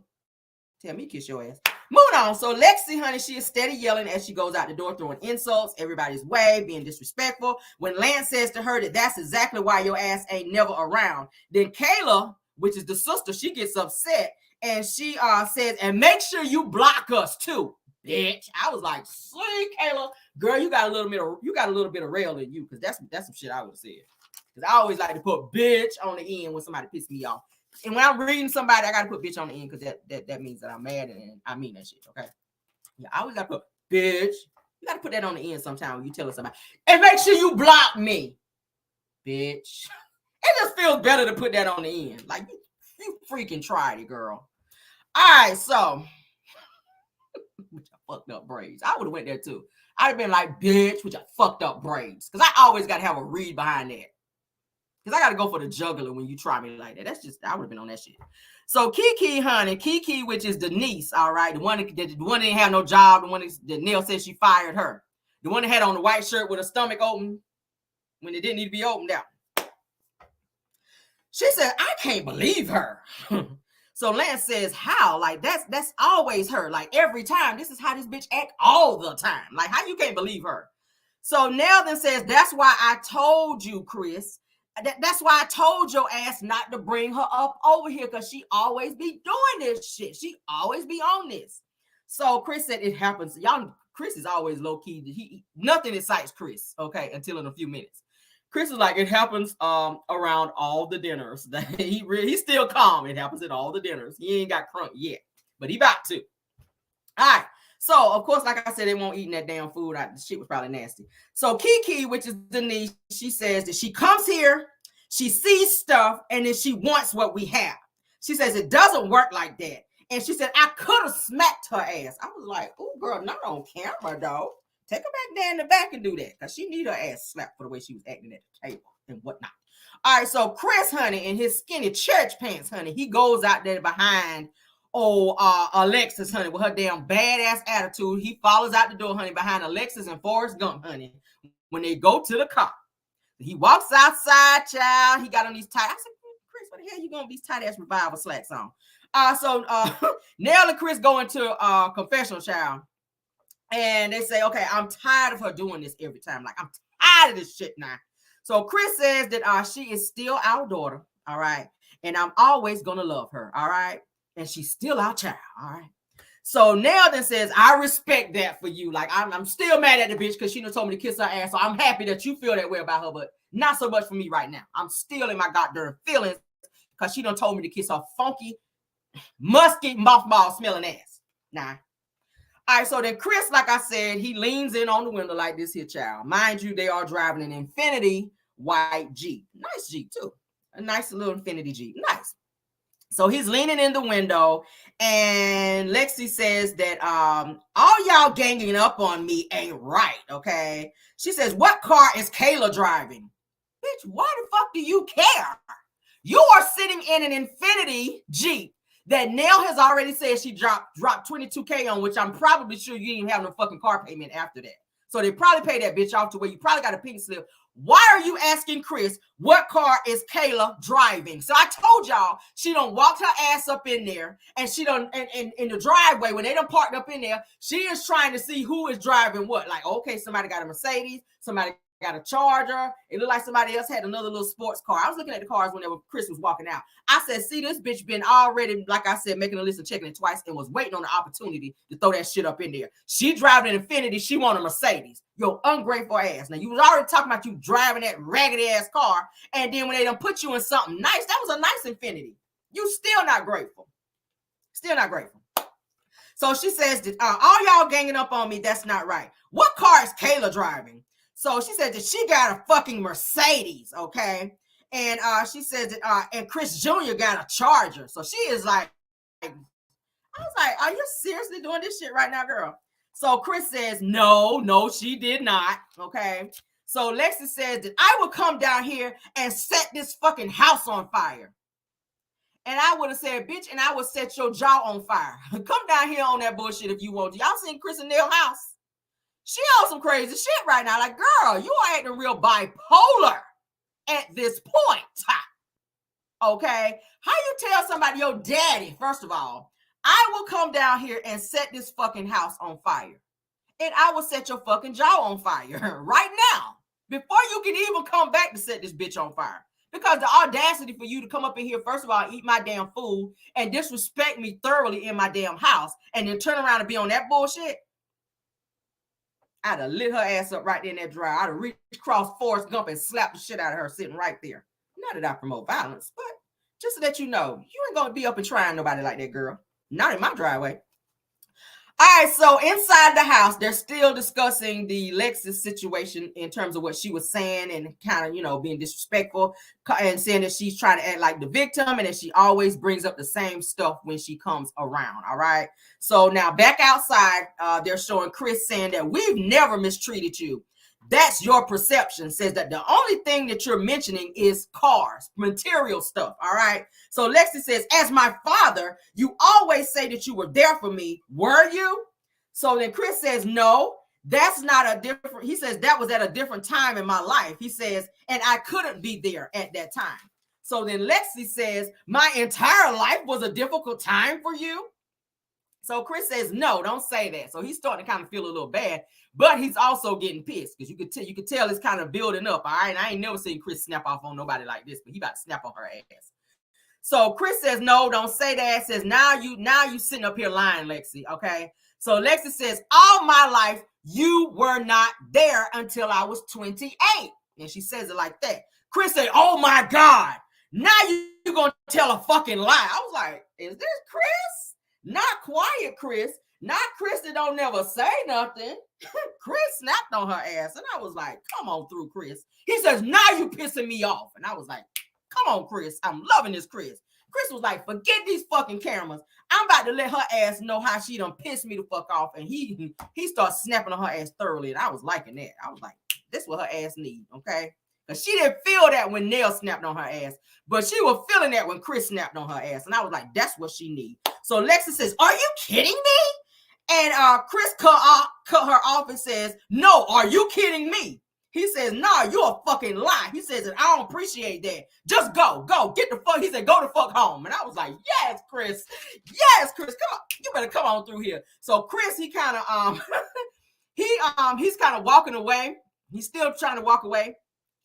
Tell me kiss your ass. Moving on. So Lexi, honey, she is steady yelling as she goes out the door, throwing insults everybody's way, being disrespectful. When Lance says to her that that's exactly why your ass ain't never around, then Kayla, which is the sister, she gets upset and she says, and make sure you block us too, bitch. I was like, see, Kayla, girl, you got a little bit of rail in you, because that's some shit I would have said. Because I always like to put bitch on the end when somebody pisses me off. And when I'm reading somebody, I got to put bitch on the end, because that means that I'm mad and I mean that shit, okay? Yeah, I always got to put bitch. You got to put that on the end sometime when you tell somebody. And make sure you block me, bitch. It just feels better to put that on the end. Like, you freaking tried it, girl. All right, so. With your fucked up braids. I would have went there, too. I'd have been like, bitch, with your fucked up braids. Because I always got to have a read behind that. Because I got to go for the jugular when you try me like that. That's just, I would have been on that shit. So Kiki, honey, Kiki, which is the niece, all right, the one that didn't have no job, the one that Neil said she fired her. The one that had on the white shirt with her stomach open when it didn't need to be opened out. She said, I can't believe her. So Lance says, how? Like, that's always her. Like, every time. This is how this bitch act all the time. Like, how you can't believe her? So Nell then says, that's why I told you, Chris. That's why I told your ass not to bring her up over here, because she always be doing this shit. She always be on this. So Chris said it happens. Y'all, Chris is always low-key. Nothing excites Chris, okay, until in a few minutes. Chris is like, it happens around all the dinners. He's still calm. It happens at all the dinners. He ain't got crunk yet, but he about to. All right. So, of course, like I said, they won't eat that damn food. The shit was probably nasty. So Kiki, which is Denise, she says that she comes here, she sees stuff, and then she wants what we have. She says it doesn't work like that. And she said, I could have smacked her ass. I was like, oh, girl, not on camera, dog. Take her back there in the back and do that, because she need her ass slapped for the way she was acting at the table and whatnot. All right, so Chris, honey, in his skinny church pants, honey, he goes out there behind Alexis, honey, with her damn badass attitude. He follows out the door, honey, behind Alexis and Forrest Gump, honey, when they go to the car. He walks outside, child. He got on these tight. I said, Chris, what the hell you going with these tight ass Revival slacks on? So Nell and Chris go into confessional, child. And they say, okay, I'm tired of her doing this every time. Like, I'm tired of this shit now. So Chris says that she is still our daughter, all right? And I'm always going to love her, all right? And she's still our child, all right? So Nell then says, I respect that for you. Like, I'm still mad at the bitch because she done told me to kiss her ass. So I'm happy that you feel that way about her, but not so much for me right now. I'm still in my goddamn feelings because she done told me to kiss her funky, musky, mothball smelling ass. Nah. All right, so then Chris, like I said, he leans in on the window like this here, child. Mind you, they are driving an Infinity white Jeep. Nice Jeep, too. A nice little Infinity Jeep. Nice. So he's leaning in the window, and Lexi says that all y'all ganging up on me ain't right, okay? She says, what car is Kayla driving? Bitch, why the fuck do you care? You are sitting in an Infinity Jeep that Nell has already said she dropped 22K on, which I'm probably sure you didn't have no fucking car payment after that. So they probably paid that bitch off to where you probably got a pink slip. Why are you asking Chris what car is Kayla driving? So I told y'all she done walked her ass up in there, and she done in the driveway when they done parked up in there. She is trying to see who is driving what. Like, okay, somebody got a Mercedes, somebody got a Charger. It looked like somebody else had another little sports car. I was looking at the cars whenever Chris was walking out. I said, see, this bitch been already, like I said, making a list and checking it twice and was waiting on the opportunity to throw that shit up in there. She driving an Infinity. She want a Mercedes. Yo, ungrateful ass. Now, you was already talking about you driving that raggedy ass car, and then when they done put you in something nice, that was a nice Infinity. You still not grateful. Still not grateful. So she says that all y'all ganging up on me, that's not right. What car is Kayla driving? So she said that she got a fucking Mercedes, okay? And she says that and Chris Jr. got a Charger. So she is like, I was like, are you seriously doing this shit right now, girl? So Chris says, no, she did not, okay? So Lexi says that I will come down here and set this fucking house on fire. And I would have said, bitch, and I would set your jaw on fire. Come down here on that bullshit if you want to. Y'all seen Chris and Neil house? She on some crazy shit right now. Like, girl, you are acting real bipolar at this point. Okay? How you tell somebody, your daddy, first of all, I will come down here and set this fucking house on fire. And I will set your fucking jaw on fire right now. Before you can even come back to set this bitch on fire. Because the audacity for you to come up in here, first of all, eat my damn food and disrespect me thoroughly in my damn house and then turn around and be on that bullshit. I'd have lit her ass up right there in that dryer. I'd have reached across Forrest Gump and slapped the shit out of her sitting right there. Not that I promote violence, but just so that you know, you ain't going to be up and trying nobody like that, girl. Not in my driveway. All right, so inside the house, they're still discussing the Lexus situation in terms of what she was saying and kind of, you know, being disrespectful and saying that she's trying to act like the victim and that she always brings up the same stuff when she comes around. All right. So now back outside, they're showing Chris saying that we've never mistreated you. That's your perception. Says that the only thing that you're mentioning is cars, material stuff. All right. So Lexi says, as my father, you always say that you were there for me. Were you? So then Chris says, no, that's not a different. He says that was at a different time in my life. He says, and I couldn't be there at that time. So then Lexi says, my entire life was a difficult time for you. So Chris says, no, don't say that. So he's starting to kind of feel a little bad, but he's also getting pissed because you could tell it's kind of building up. All right. And I ain't never seen Chris snap off on nobody like this, but he about to snap on her ass. So Chris says, no, don't say that. Says, now you sitting up here lying, Lexi. Okay. So Lexi says, all my life, you were not there until I was 28. And she says it like that. Chris said, oh my God, now you're going to tell a fucking lie. I was like, is this Chris? Not quiet Chris, not Chris that don't never say nothing. Chris snapped on her ass. And I was like, come on through, Chris. He says, now you pissing me off. And I was like, come on, Chris. I'm loving this Chris. Chris was like, forget these fucking cameras. I'm about to let her ass know how she done pissed me the fuck off. And he starts snapping on her ass thoroughly. And I was liking that. I was like, this is what her ass need, okay? Because she didn't feel that when Nell snapped on her ass. But she was feeling that when Chris snapped on her ass. And I was like, that's what she needs. So Lexi says, are you kidding me? And Chris cut her off and says, no, are you kidding me? He says, no, you're a fucking lie. He says, I don't appreciate that. Just go, get the fuck. He said, go the fuck home. And I was like, yes, Chris. Yes, Chris, come on. You better come on through here. So Chris, he kind of, he's kind of walking away. He's still trying to walk away,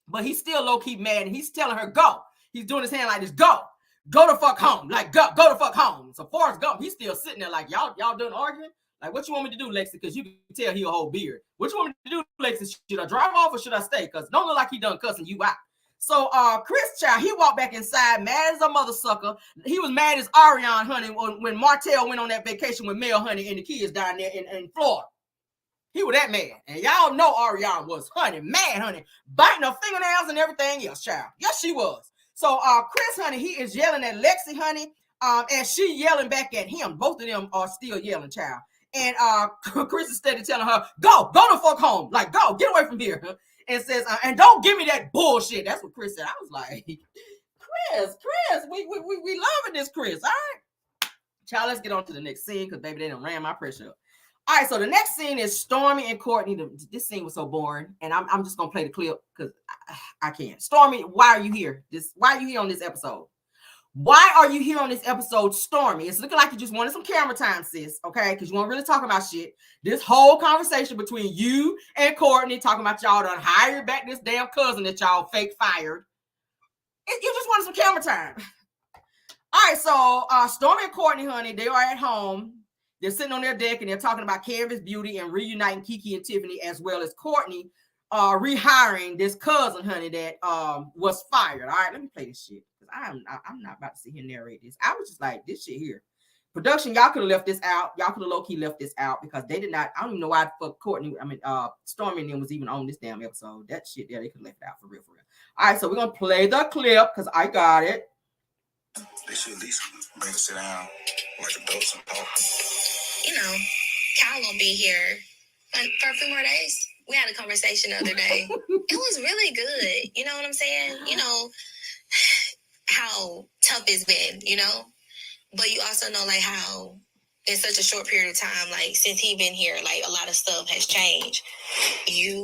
but he's still low-key mad. And he's telling her, go. He's doing his hand like this, go the fuck home. Like, go the fuck home. So Forrest Gump, he's still sitting there like, y'all done arguing? Like, what you want me to do, Lexi? Because you can tell he a whole beard. What you want me to do, Lexi? Should I drive off or should I stay? Because don't look like he done cussing you out. So Chris child, he walked back inside mad as a mother sucker. He was mad as Ariane, honey, when Martell went on that vacation with Mel, honey, and the kids down there in Florida. He was that mad. And y'all know Ariane was, honey, mad, honey, biting her fingernails and everything else, child. Yes, she was. So Chris, honey, he is yelling at Lexi, honey, and she yelling back at him. Both of them are still yelling, child. And Chris is steady telling her, go the fuck home. Like, go, get away from here. And says, and don't give me that bullshit. That's what Chris said. I was like, Chris, we loving this, Chris. All right. Child, let's get on to the next scene because, baby, they done ran my pressure up. All right, so the next scene is Stormy and Courtney. This scene was so boring, and I'm just going to play the clip because I can't. Stormy, why are you here? Why are you here on this episode? Why are you here on this episode, Stormy? It's looking like you just wanted some camera time, sis, okay? Because you want to really talk about shit. This whole conversation between you and Courtney, talking about y'all done hired back this damn cousin that y'all fake fired. You just wanted some camera time. All right, so Stormy and Courtney, honey, they are at home. They're sitting on their deck and they're talking about Canvas Beauty and reuniting Kiki and Tiffany, as well as Courtney rehiring this cousin, honey, that was fired. All right, let me play this shit because I'm not about to sit here and narrate this. I was just like, this shit here. Production, y'all could have left this out. Y'all could have low-key left this out because they did not. I don't even know why the fuck Courtney, Stormy and them was even on this damn episode. That shit there, they could have left it out for real, for real. All right, so we're gonna play the clip because I got it. They should at least bring us sit down like adults and talk. You know, Kyle will be here for a few more days. We had a conversation the other day. It was really good. You know what I'm saying? You know how tough it's been, you know? But you also know, like, how in such a short period of time, like, since he been here, like, a lot of stuff has changed. You,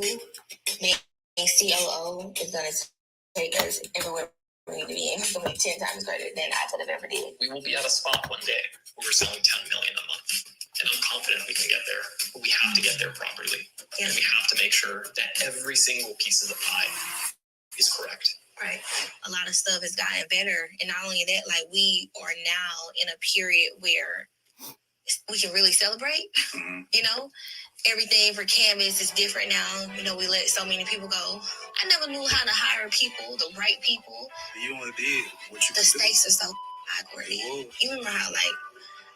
being COO, is going to take us everywhere we need to be. And it's going to be 10 times greater than I could have ever did. We will be at a spot one day where we're selling 10 million a month. And I'm confident we can get there. But we have to get there properly. Yeah. And we have to make sure that every single piece of the pie is correct. Right. A lot of stuff has gotten better. And not only that, like, we are now in a period where we can really celebrate. Mm-hmm. You know, everything for Canvas is different now. You know, we let so many people go. I never knew how to hire people, the right people. You only did what you The stakes are so awkward. You remember how, like,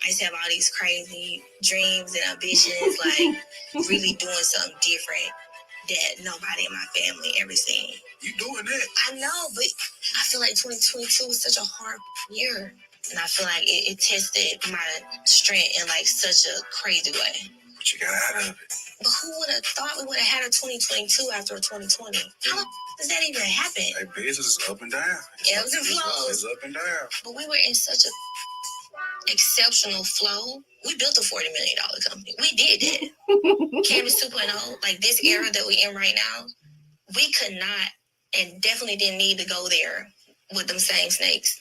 I used to have all these crazy dreams and ambitions, like really doing something different that nobody in my family ever seen. You doing that? I know, but I feel like 2022 was such a hard year. And I feel like it tested my strength in like such a crazy way. But you got out of it. But who would have thought we would have had a 2022 after a 2020? How does that even happen? Like, business is up and down. Ebbs and flows. It's up and down. But we were in such a exceptional flow. We built a $40 million company. We did that. Canvas 2.0, like this era that we're in right now, we could not and definitely didn't need to go there with them same snakes,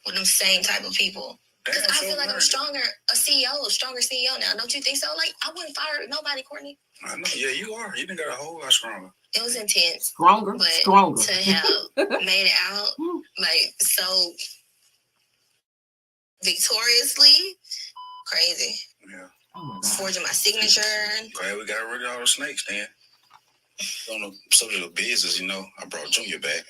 with them same type of people. Because I feel like I'm a stronger CEO now. Don't you think so? Like, I wouldn't fire nobody, Courtney. I know. Yeah, you are. You done got a whole lot stronger. It was intense. Stronger. To have made it out, like, so victoriously, crazy. Yeah. Oh my God. Forging my signature. Glad we got rid of all the snakes, then. On the subject of business, you know, I brought Junior back.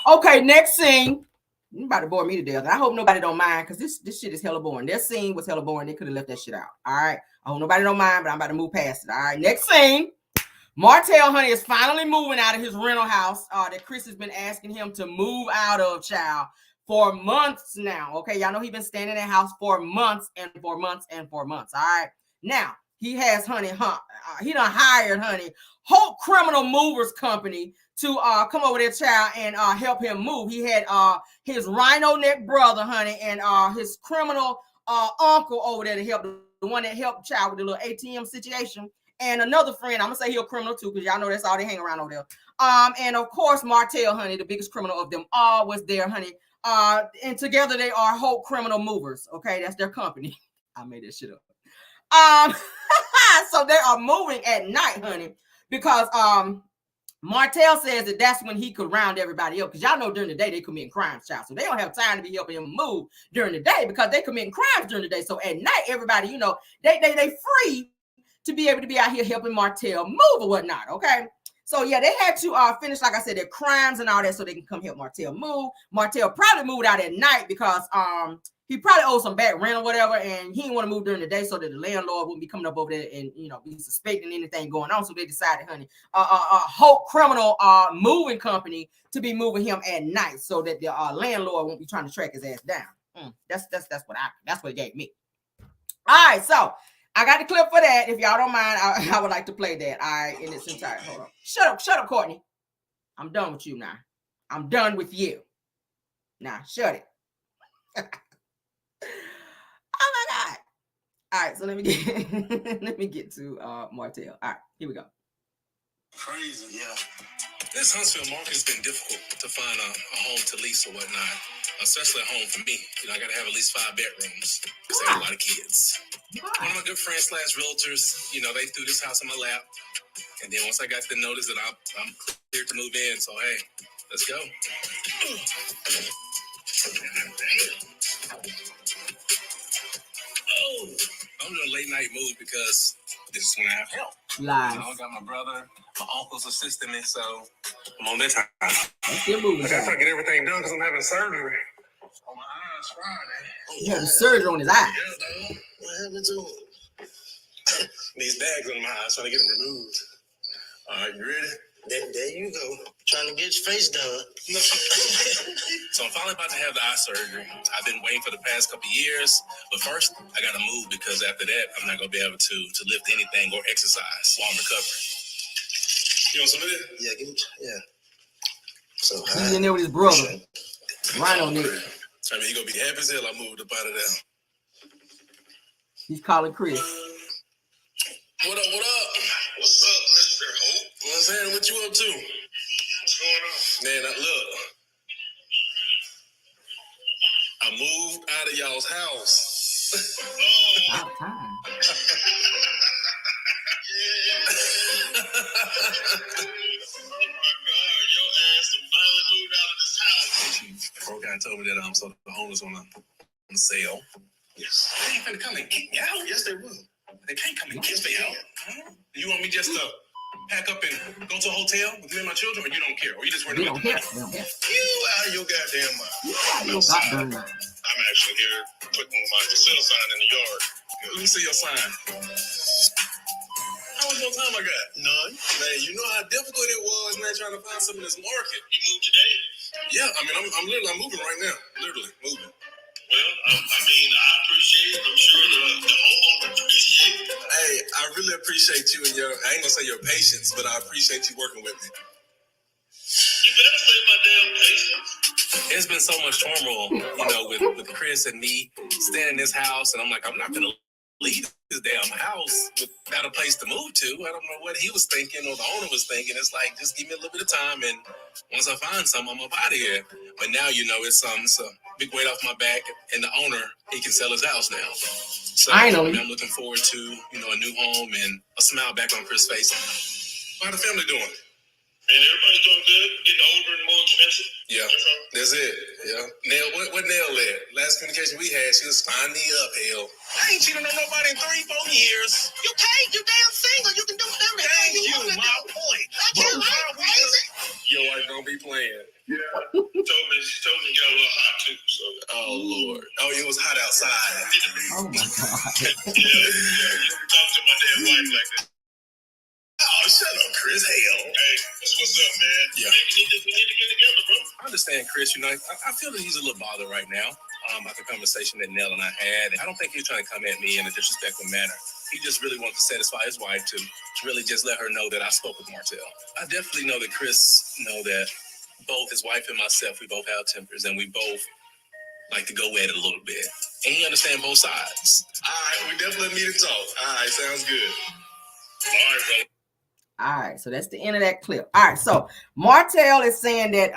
Okay, next scene. You about to bore me to death. I hope nobody don't mind because this shit is hella boring. Their scene was hella boring. They could have left that shit out. All right. I hope nobody don't mind, but I'm about to move past it. All right. Next scene. Martell, honey, is finally moving out of his rental house that Chris has been asking him to move out of, child, for months now. Okay. Y'all know he's been staying in that house for months and for months and for months. All right. Now, he has, honey, he done hired, honey, Hope Criminal Movers Company to come over there, child, and help him move. He had his rhino neck brother, honey, and his criminal uncle over there to help, the one that helped child with the little ATM situation, and another friend. I'm gonna say he's a criminal too, because y'all know that's all they hang around over there. And of course, Martell, honey, the biggest criminal of them all, was there, honey. And together they are Hope Criminal Movers. Okay, that's their company. I made that shit up. So they are moving at night, honey, because Martell says that that's when he could round everybody up, because y'all know during the day they committing crimes, child. So they don't have time to be helping him move during the day because they committing crimes during the day. So at night, everybody, you know, they free to be able to be out here helping Martell move or whatnot. Okay. So yeah, they had to finish, like I said, their crimes and all that so they can come help Martell move. Martell probably moved out at night because he probably owed some back rent or whatever, and he didn't want to move during the day so that the landlord wouldn't be coming up over there and, you know, be suspecting anything going on. So they decided, honey, Hope Criminal Moving Company to be moving him at night so that the landlord won't be trying to track his ass down. That's what it gave me. All right, so I got the clip for that. If y'all don't mind, I would like to play that. All right, in its entirety. Hold on. Shut up, Courtney. I'm done with you now. I'm done with you. Now, shut it. Oh my God. All right, so let me get to Martell. All right, here we go. Crazy, yeah. This Huntsville market has been difficult to find a home to lease or whatnot, especially a home for me. You know, I got to have at least 5 bedrooms because I have a lot of kids. One of my good friends / realtors, you know, they threw this house in my lap. And then once I got the notice that I'm cleared to move in, so hey, let's go. Oh, I'm doing a late night move because this is when I have help. Live. You know, I got my brother, My uncle's assisting me, so I'm on that time. That's still moving. I gotta try to get everything done because I'm having surgery on my eyes Friday. He had a surgery on his eye. Yeah, dog. What happened to him? These bags on my eyes, trying to get them removed. All right, you ready? There you go. Trying to get your face done. No. So I'm finally about to have the eye surgery. I've been waiting for the past couple of years, but first I gotta move because after that I'm not gonna be able to lift anything or exercise while I'm recovering. You want some of this? Yeah, give me. Yeah. So He's in there with his brother. Rhino Nick. I mean, he gonna be happy as hell I moved up out of there. He's calling Chris. What up? What up? What's up, Mr. Hope? What's happening? What you up to? What's going on? Man, look. I moved out of y'all's house. About time. Yeah. Oh my God, your ass finally moved out of this house. Bro guy told me that so the owners on the sale. Yes. They ain't finna come and kick me out. Yes, they will. They can't come and kick me out. Huh? You want me just to pack up and go to a hotel with me and my children, or you don't care? Or you just worried about the money? They don't care. You out of your goddamn mind. Goddamn mind. I'm actually here putting my casino sign in the yard. Let me see your sign. How much more time I got? None. Man, you know how difficult it was, man, trying to find something in this market. You moved today? Yeah, I mean, I'm moving right now. Literally moving. Well, I mean, I appreciate it. I'm sure the homeowner appreciate it. Hey, I really appreciate you and I ain't gonna say your patience, but I appreciate you working with me. You better say my damn patience. It's been so much turmoil, with Chris and me staying in this house, and I'm like, I'm not gonna leave this damn house without a place to move to. I don't know what he was thinking or the owner was thinking. It's like, just give me a little bit of time, and once I find something, I'm up out of here. But now, it's a big weight off my back, and the owner, he can sell his house now. So I'm looking forward to, a new home and a smile back on Chris' face. How the family doing? Man, everybody's doing good. Getting older and more expensive. Yeah, that's it. Yeah. Nell, what Nell at? Last communication we had, she was finding me up, hell. I ain't cheating on nobody in 3-4 years. You can't. You damn single. You can do everything you want to do. My point. Your wife don't be playing. Yeah. She told me it got a little hot too. So. Oh Lord. Oh, it was hot outside. Oh my God. Yeah. You don't be talking to my damn wife like that. Oh, shut up, Chris. Hell. Hey, that's what's up, man. Yeah. We need to get together, bro. I understand, Chris. I feel that he's a little bothered right now about the conversation that Nell and I had. I don't think he's trying to come at me in a disrespectful manner. He just really wants to satisfy his wife to really just let her know that I spoke with Martell. I definitely know that Chris know that both his wife and myself, we both have tempers, and we both like to go at it a little bit. And he understands both sides. All right, we definitely need to talk. All right, sounds good. All right, bro. All right, so that's the end of that clip. All right, so Martell is saying that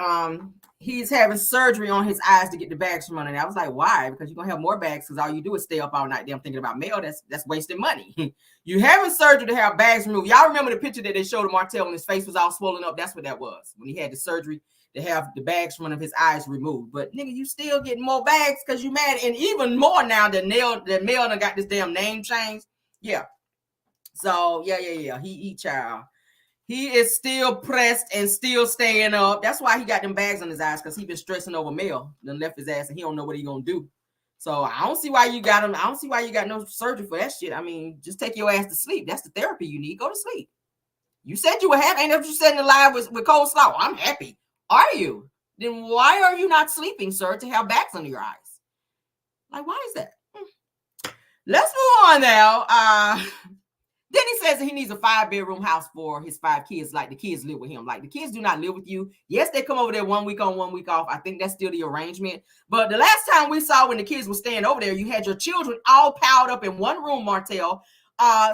he's having surgery on his eyes to get the bags from under there. I was like, why? Because you're gonna have more bags because all you do is stay up all night damn thinking about mail. That's wasting money. You having surgery to have bags removed. Y'all remember the picture that they showed of Martell when his face was all swollen up? That's what that was when he had the surgery to have the bags from one of his eyes removed. But nigga, you still getting more bags because you mad, and even more now that Mail done got this damn name changed. Yeah. So yeah. He child. He is still pressed and still staying up. That's why he got them bags on his eyes, because he been stressing over Mail. Then left his ass and he don't know what he gonna do. So I don't see why you got him. I don't see why you got no surgery for that shit. I mean, just take your ass to sleep. That's the therapy you need. Go to sleep. You said you were happy. Ain't that what you said in the live with Coleslaw? I'm happy. Are you? Then why are you not sleeping, sir, to have bags under your eyes? Like, why is that? Let's move on now. Then he says that he needs a 5-bedroom house for his 5 kids. Like, the kids live with him. Like, the kids do not live with you. Yes, they come over there 1 week on, 1 week off. I think that's still the arrangement. But the last time we saw when the kids were staying over there, you had your children all piled up in one room, Martell,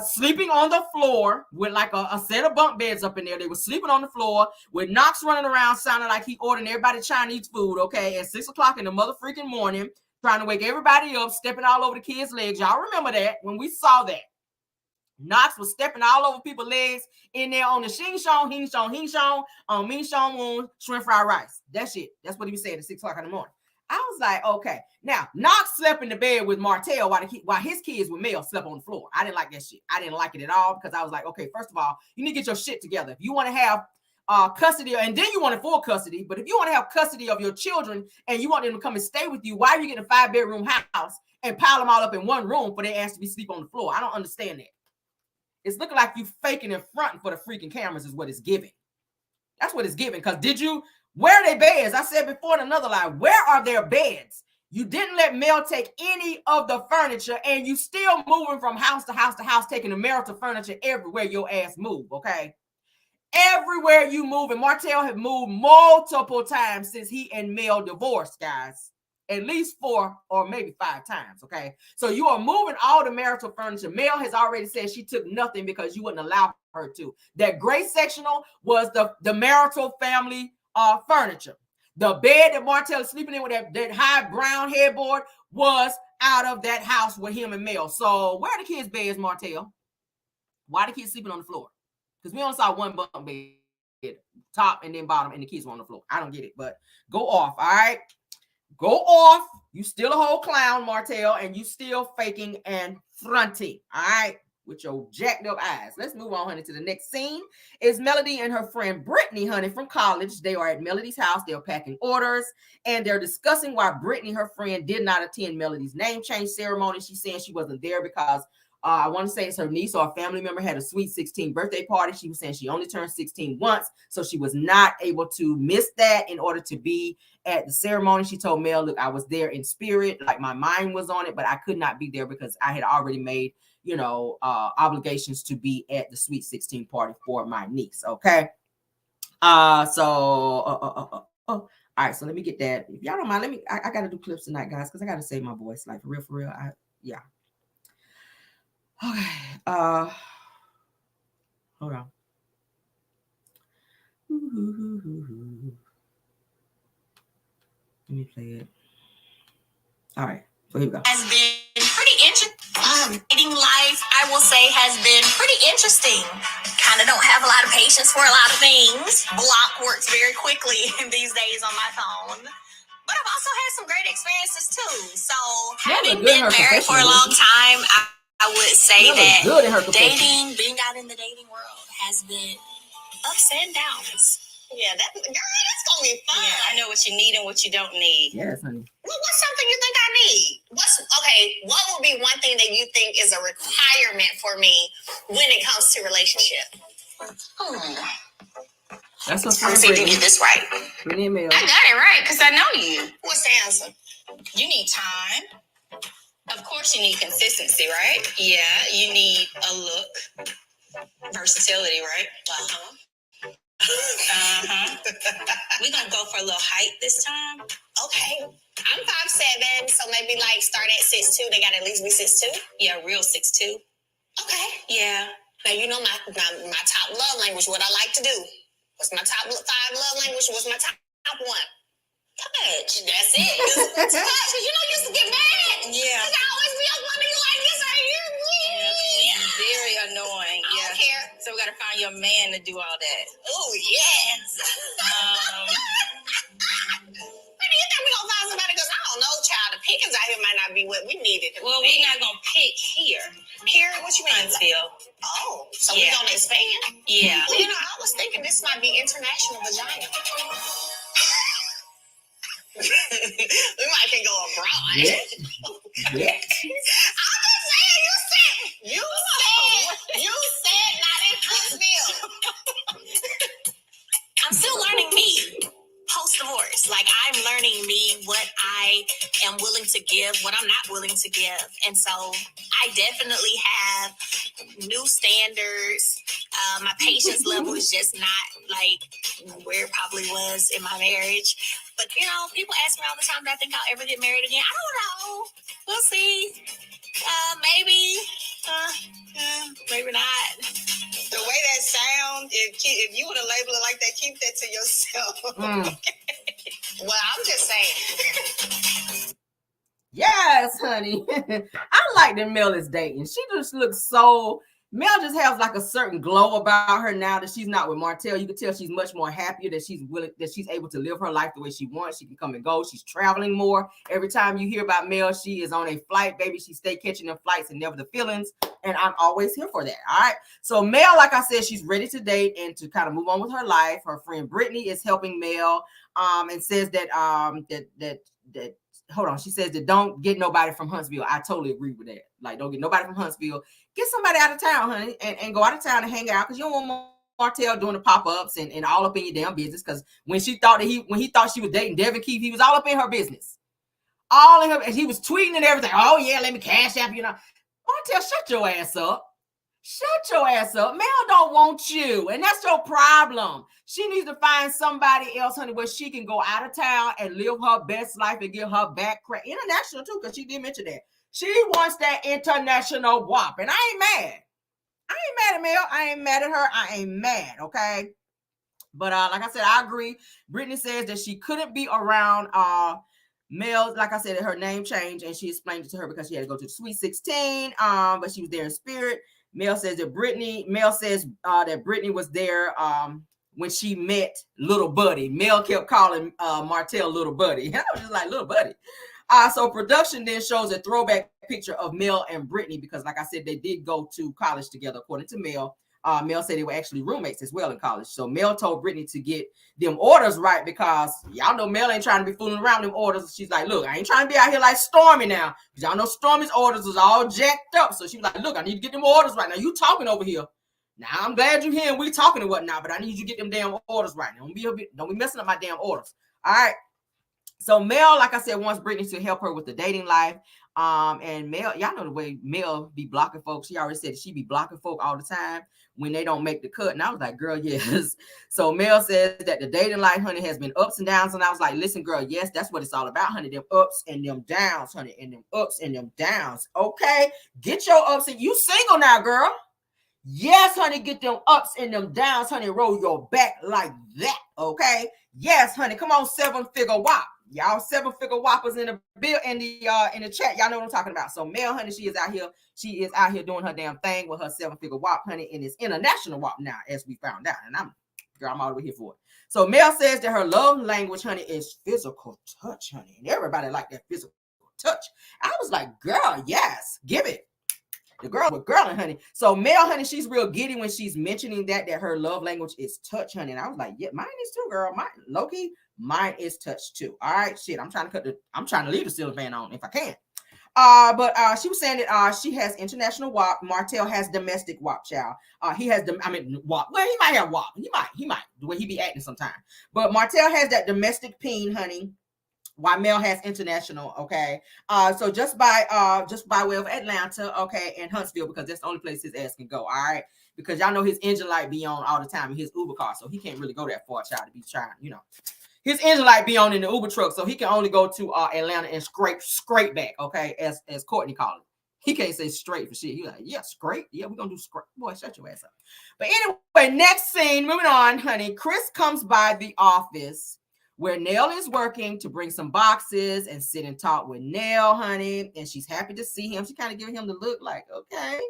sleeping on the floor with like a set of bunk beds up in there. They were sleeping on the floor with Knox running around sounding like he ordering everybody Chinese food, okay, at 6 o'clock in the mother freaking morning, trying to wake everybody up, stepping all over the kids' legs. Y'all remember that when we saw that. Knox was stepping all over people's legs in there on the Hing Shong, on Min Shong Woon, shrimp fried rice. That's it. That's what he was saying at 6 o'clock in the morning. I was like, okay. Now, Knox slept in the bed with Martell while his kids with Mel slept on the floor. I didn't like that shit. I didn't like it at all because I was like, okay, first of all, you need to get your shit together. If you want to have custody, and then you want full custody, but if you want to have custody of your children and you want them to come and stay with you, why are you getting a 5-bedroom house and pile them all up in one room for their ass to be sleep on the floor? I don't understand that. It's looking like you faking and fronting for the freaking cameras is what it's giving. That's what it's giving. Because where are their beds? I said before in another line, where are their beds? You didn't let Mel take any of the furniture, and you still moving from house to house to house, taking the marital furniture everywhere your ass move, okay? Everywhere you move, and Martell had moved multiple times since he and Mel divorced, guys. At least 4 or maybe 5 times, okay? So you are moving all the marital furniture. Mel has already said she took nothing because you wouldn't allow her to. That gray sectional was the marital family furniture. The bed that Martell is sleeping in with that high brown headboard was out of that house with him and Mel. So where are the kids' beds, Martell? Why are the kids sleeping on the floor? Because we only saw one bunk bed, top and then bottom, and the kids were on the floor. I don't get it, but go off, all right? Go off. You still a whole clown, Martell, and you still faking and fronting, all right, with your jacked up eyes. Let's move on, honey, to the next scene. Is Melody and her friend Brittany, honey, from college. They are at Melody's house. They're packing orders, and they're discussing why Brittany, her friend, did not attend Melody's name change ceremony. She's saying she wasn't there because I want to say it's her niece or a family member had a sweet 16 birthday party. She was saying she only turned 16 once, so she was not able to miss that in order to be at the ceremony. She told Mel, look, I was there in spirit, like my mind was on it, but I could not be there because I had already made, obligations to be at the sweet 16 party for my niece. Okay. All right, so let me get that. If y'all don't mind, I got to do clips tonight, guys, because I got to save my voice, like for real. Yeah. Okay. Hold on. Let me play it. All right. So here we go. Has been pretty interesting. Dating life, I will say, has been pretty interesting. Kind of don't have a lot of patience for a lot of things. Block works very quickly these days on my phone. But I've also had some great experiences too. So having been married for a long time, I would say that being out in the dating world has been ups and downs. Yeah, that's gonna be fun. Yeah, I know what you need and what you don't need. Yes, honey. Well, what's something you think I need? What would be one thing that you think is a requirement for me when it comes to relationship? That's what I'm see if you get this right. Brittany and Mel. I got it right because I know you. What's the answer? You need time. Of course, you need consistency, right? Yeah, you need a look. Versatility, right? We're gonna go for a little height this time. Okay. I'm 5'7", so maybe like start at 6'2". They gotta at least be 6'2". Yeah, real 6'2". Okay. Yeah. Now you know my top love language, what I like to do. What's my top 5 love language? What's my top 1? Touch. That's it. Touch. You used to get mad. Yeah. Cause I always be up under you like this right here. Yeah. Very annoying. I don't care. So we gotta find your man to do all that. Oh yes. Where do you think we're gonna find somebody? Because I don't know, child. The pickings out here might not be what we needed. Well, we're not gonna pick here. Here? What you mean? Until. Oh, so we're gonna expand? Yeah. Well, I was thinking this might be international vagina. We might can go abroad. Yeah. I'm just saying, you said not in Huntsville. I'm still learning me post-divorce. Like, I'm learning me, what I am willing to give, what I'm not willing to give. And so I definitely have new standards. My patience level is just not like where it probably was in my marriage. But, people ask me all the time, do I think I'll ever get married again? I don't know. We'll see. Maybe. Maybe not. The way that sounds, if you would have labeled it like that, keep that to yourself. Well, I'm just saying. Yes, honey. I like that Mel is dating. She just looks so, Mel just has like a certain glow about her now that she's not with Martell. You can tell she's much more happier, that she's willing, that she's able to live her life the way she wants. She can come and go. She's traveling more. Every time you hear about Mel, she is on a flight, baby. She stay catching them flights and never the feelings. And I'm always here for that. All right. So Mel, like I said, she's ready to date and to kind of move on with her life. Her friend Brittany is helping Mel, and says that hold on. She says that don't get nobody from Huntsville. I totally agree with that. Like, don't get nobody from Huntsville. Get somebody out of town, honey, and go out of town and hang out, because you don't want Martell doing the pop-ups and all up in your damn business. Because when he thought she was dating Devin Keith, he was all up in her business. All in her, and he was tweeting and everything. Oh yeah, let me cash app you know. Martell, shut your ass up. Shut your ass up. Mel don't want you, and that's your problem. She needs to find somebody else, honey, where she can go out of town and live her best life and get her back international too, because she did mention that. She wants that international WAP, and I ain't mad. I ain't mad at Mel. I ain't mad at her. I ain't mad, okay? But like I said, I agree. Brittany says that she couldn't be around Mel. Like I said, her name changed, and she explained it to her because she had to go to the Sweet 16, but she was there in spirit. Mel says that Brittany was there when she met Little Buddy. Mel kept calling Martell Little Buddy. I was just like, Little Buddy. So production then shows a throwback picture of Mel and Brittany, because like I said, they did go to college together, according to Mel. Mel said they were actually roommates as well in college. So Mel told Brittany to get them orders right, because y'all know Mel ain't trying to be fooling around with them orders. She's like, look, I ain't trying to be out here like Stormy now, because y'all know Stormy's orders was all jacked up. So she was like, look, I need to get them orders right. Now you talking over here. Now I'm glad you're here and we talking and whatnot, but I need you to get them damn orders right. Don't be messing up my damn orders. All right. So Mel, like I said, wants Brittany to help her with the dating life. And Mel, y'all know the way Mel be blocking folks. She already said she be blocking folk all the time when they don't make the cut. And I was like, girl, yes. So Mel says that the dating life, honey, has been ups and downs. And I was like, listen, girl, yes, that's what it's all about, honey. Them ups and them downs, honey, and them ups and them downs. Okay, get your ups. And you single now, girl. Yes, honey, get them ups and them downs, honey. Roll your back like that. Okay. Yes, honey. Come on, 7-figure WAP. Y'all 7-figure whoppers in the bill in the chat. Y'all know what I'm talking about. So Mel, honey, she is out here doing her damn thing with her 7-figure WAP, honey, and it's international WAP now, as we found out. And I'm all the way here for it. So Mel says that her love language, honey, is physical touch, honey. And everybody like that physical touch. I was like, girl, yes, give it. The girl with girling, honey. So Mel, honey, she's real giddy when she's mentioning that her love language is touch, honey. And I was like, yeah, mine is too, girl. Mine is touch too. All right, shit. I'm trying to leave the ceiling fan on if I can. But she was saying that she has international WAP. Martell has domestic WAP, child. He has WAP. Well, he might have WAP. He might the way he be acting sometimes. But Martell has that domestic peen, honey, while Mel has international. Okay. So just by way of Atlanta, okay, and Huntsville, because that's the only place his ass can go. All right. Because y'all know his engine light be on all the time in his Uber car, so he can't really go that far, child, to be trying, his engine light be on in the Uber truck, so he can only go to Atlanta and scrape back, okay, as Courtney called it. He can't say straight for shit. He's like, yeah, scrape. Yeah, we're gonna do scrape. Boy, shut your ass up. But anyway, next scene, moving on, honey. Chris comes by the office where Nell is working to bring some boxes and sit and talk with Nell, honey. And she's happy to see him. She kind of giving him the look like, okay,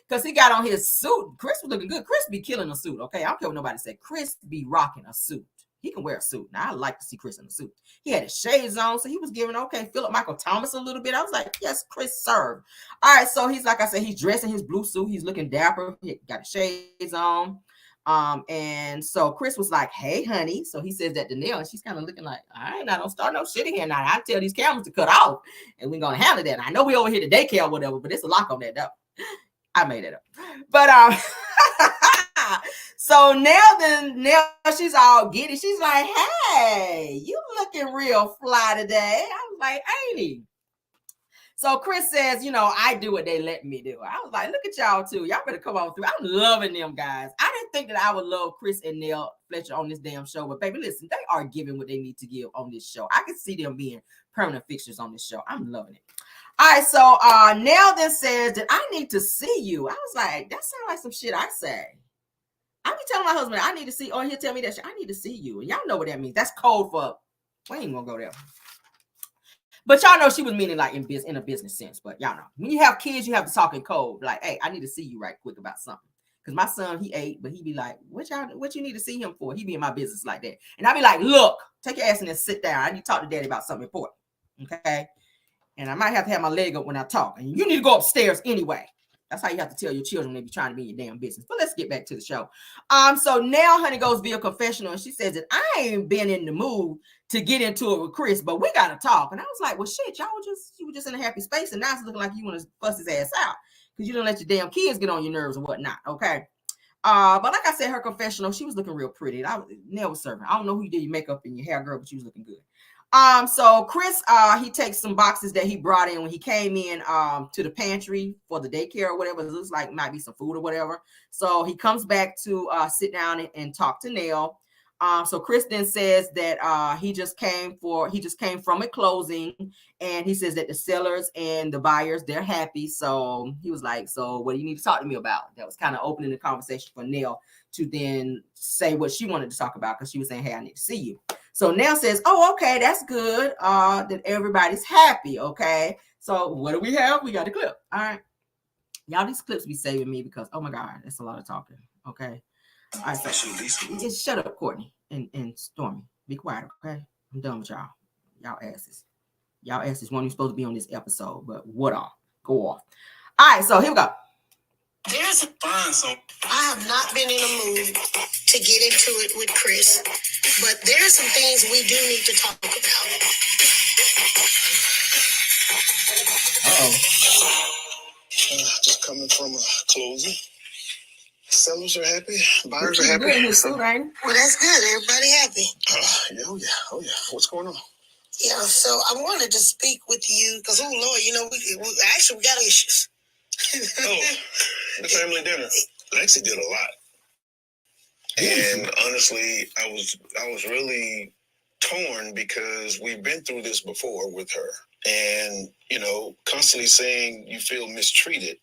because he got on his suit. Chris was looking good. Chris be killing a suit, okay? I don't care what nobody said. Chris be rocking a suit. He can wear a suit. Now, I like to see Chris in a suit. He had his shades on, so he was giving, okay, Philip Michael Thomas a little bit. I was like, yes, Chris, serve. All right, so he's, like I said, he's dressed in his blue suit. He's looking dapper. He got his shades on. And so Chris was like, hey, honey. So he says that to Nell, and she's kind of looking like, all right, now don't start no shit in here. Now, I tell these cameras to cut off, and we're going to handle that. And I know we over here to daycare or whatever, but it's a lock on that, though. I made it up. But, so Nell, she's all giddy. She's like, hey, you looking real fly today. I was like, ain't he? So Chris says, I do what they let me do. I was like, look at y'all too. Y'all better come on through. I'm loving them guys. I didn't think that I would love Chris and Nell Fletcher on this damn show. But baby, listen, they are giving what they need to give on this show. I can see them being permanent fixtures on this show. I'm loving it. All right, so Nell then says that I need to see you. I was like, that sounds like some shit I say. I be telling my husband, I need to see, or he'll tell me that shit, I need to see you. And y'all know what that means. That's code for, we ain't gonna go there. But y'all know she was meaning like in a business sense. But y'all know when you have kids, you have to talk in code. Like, hey, I need to see you right quick about something. Because my son, he ate, but he be like, what you need to see him for? He be in my business like that. And I be like, look, take your ass in and sit down. I need to talk to daddy about something important. Okay. And I might have to have my leg up when I talk. And you need to go upstairs anyway. That's how you have to tell your children when they be trying to be in your damn business. But let's get back to the show. So now Honey goes via confessional, and she says that I ain't been in the mood to get into it with Chris, but we gotta talk. And I was like, well, shit, you were just in a happy space, and now it's looking like you want to bust his ass out because you don't let your damn kids get on your nerves or whatnot. Okay. But like I said, her confessional, she was looking real pretty. Nail was serving. I don't know who you did your makeup and your hair, girl, but she was looking good. So Chris, he takes some boxes that he brought in when he came in to the pantry for the daycare or whatever. It looks like might be some food or whatever. So he comes back to sit down and talk to Nell. So Chris then says that he just came from a closing, and he says that the sellers and the buyers, they're happy. So he was like, so what do you need to talk to me about? That was kind of opening the conversation for Nell to then say what she wanted to talk about, because she was saying, hey, I need to see you. So Nell says, oh, okay, that's good. That everybody's happy. Okay. So what do we have? We got a clip. All right. Y'all, these clips be saving me because, oh my God, that's a lot of talking. Okay. All right. So, shut up, Courtney and Stormy. Be quiet. Okay. I'm done with y'all. Y'all asses. Y'all asses weren't even supposed to be on this episode, but what off? Go off. All right. So here we go. There's a fun song. I have not been in a mood to get into it with Chris, but there are some things we do need to talk about. Just coming from a closing. Sellers are happy. Buyers are happy. Well, that's good. Everybody happy. Oh yeah. What's going on? Yeah, so I wanted to speak with you because, oh, Lord, you know, we got issues. Oh, the family dinner. Lexi did a lot. And honestly, I was really torn because we've been through this before with her. And, you know, constantly saying you feel mistreated.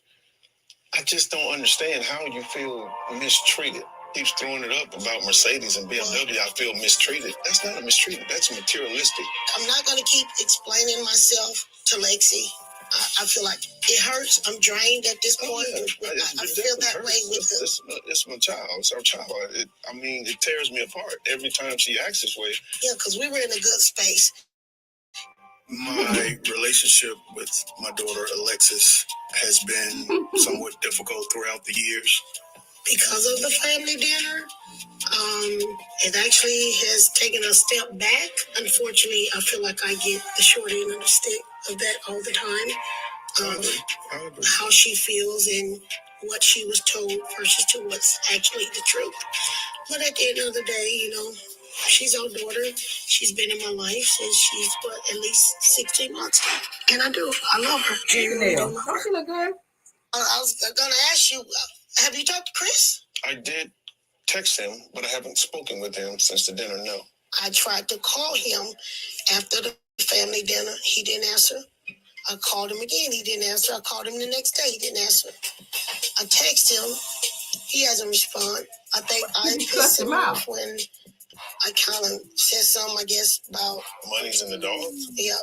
I just don't understand how you feel mistreated. Keeps throwing it up about Mercedes and BMW. I feel mistreated. That's not a mistreatment. That's materialistic. I'm not going to keep explaining myself to Lexi. I feel like it hurts. I'm drained at this point. I feel that way with it's my child. It's our child. It tears me apart every time she acts this way. Yeah, because we were in a good space. My relationship with my daughter, Alexis, has been somewhat difficult throughout the years. Because of the family dinner, it actually has taken a step back. Unfortunately, I feel like I get the short end of the stick of that all the time. How she feels and what she was told versus to what's actually the truth. But at the end of the day, you know, she's our daughter. She's been in my life since she's, at least 16 months. And I love her. Don't she look good? I was going to ask you, have you talked to Chris? I did text him, but I haven't spoken with him since the dinner, no. I tried to call him after the family dinner. He didn't answer. I called him again. He didn't answer. I called him the next day. He didn't answer. I texted him. He hasn't responded. I think I pissed him off when I kind of said something, I guess, about money's in the dogs. Yeah,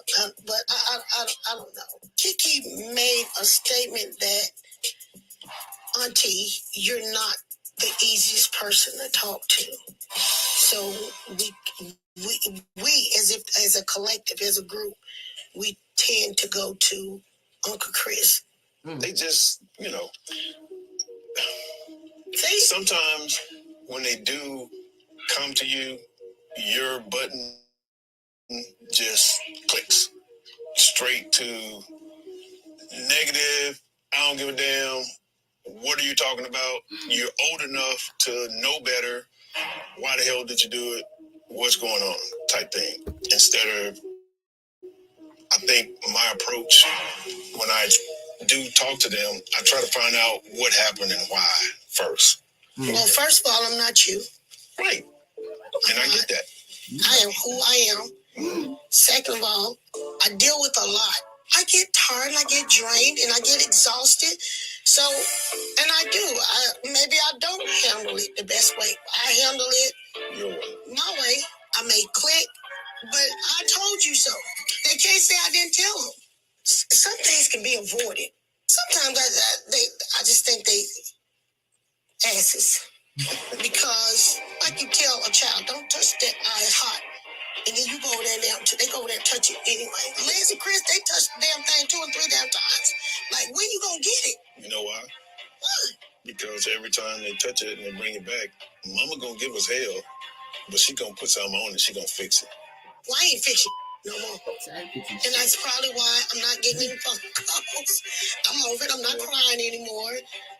but I don't know. Kiki made a statement that, Auntie, you're not the easiest person to talk to. So we as a collective, as a group, we tend to go to Uncle Chris. They just, sometimes when they do come to you, your button just clicks straight to negative. I don't give a damn. What are you talking about? You're old enough to know better. Why the hell did you do it? What's going on? Type thing. Instead of, I think my approach when I do talk to them, I try to find out what happened and why first. Well, first of all, I'm not you. Right. And I get that. I am who I am. Second of all, I deal with a lot. I get tired, and I get drained, and I get exhausted. So, and I do. Maybe I don't handle it the best way. I handle it Your way. my way. I may click, but I told you so. They can't say I didn't tell them. Some things can be avoided. Sometimes I just think they asses. Because, like you tell a child, don't touch that eye hot. And then you go over there and they go over there and touch it anyway. Liz and Chris, they touch the damn thing 2 and 3 damn times. Like, when you gonna get it? You know why? Because every time they touch it and they bring it back, mama gonna give us hell, but she gonna put something on and she gonna fix it. Why ain't fixing no more? And that's probably why I'm not getting any phone calls. I'm over it. I'm not crying anymore.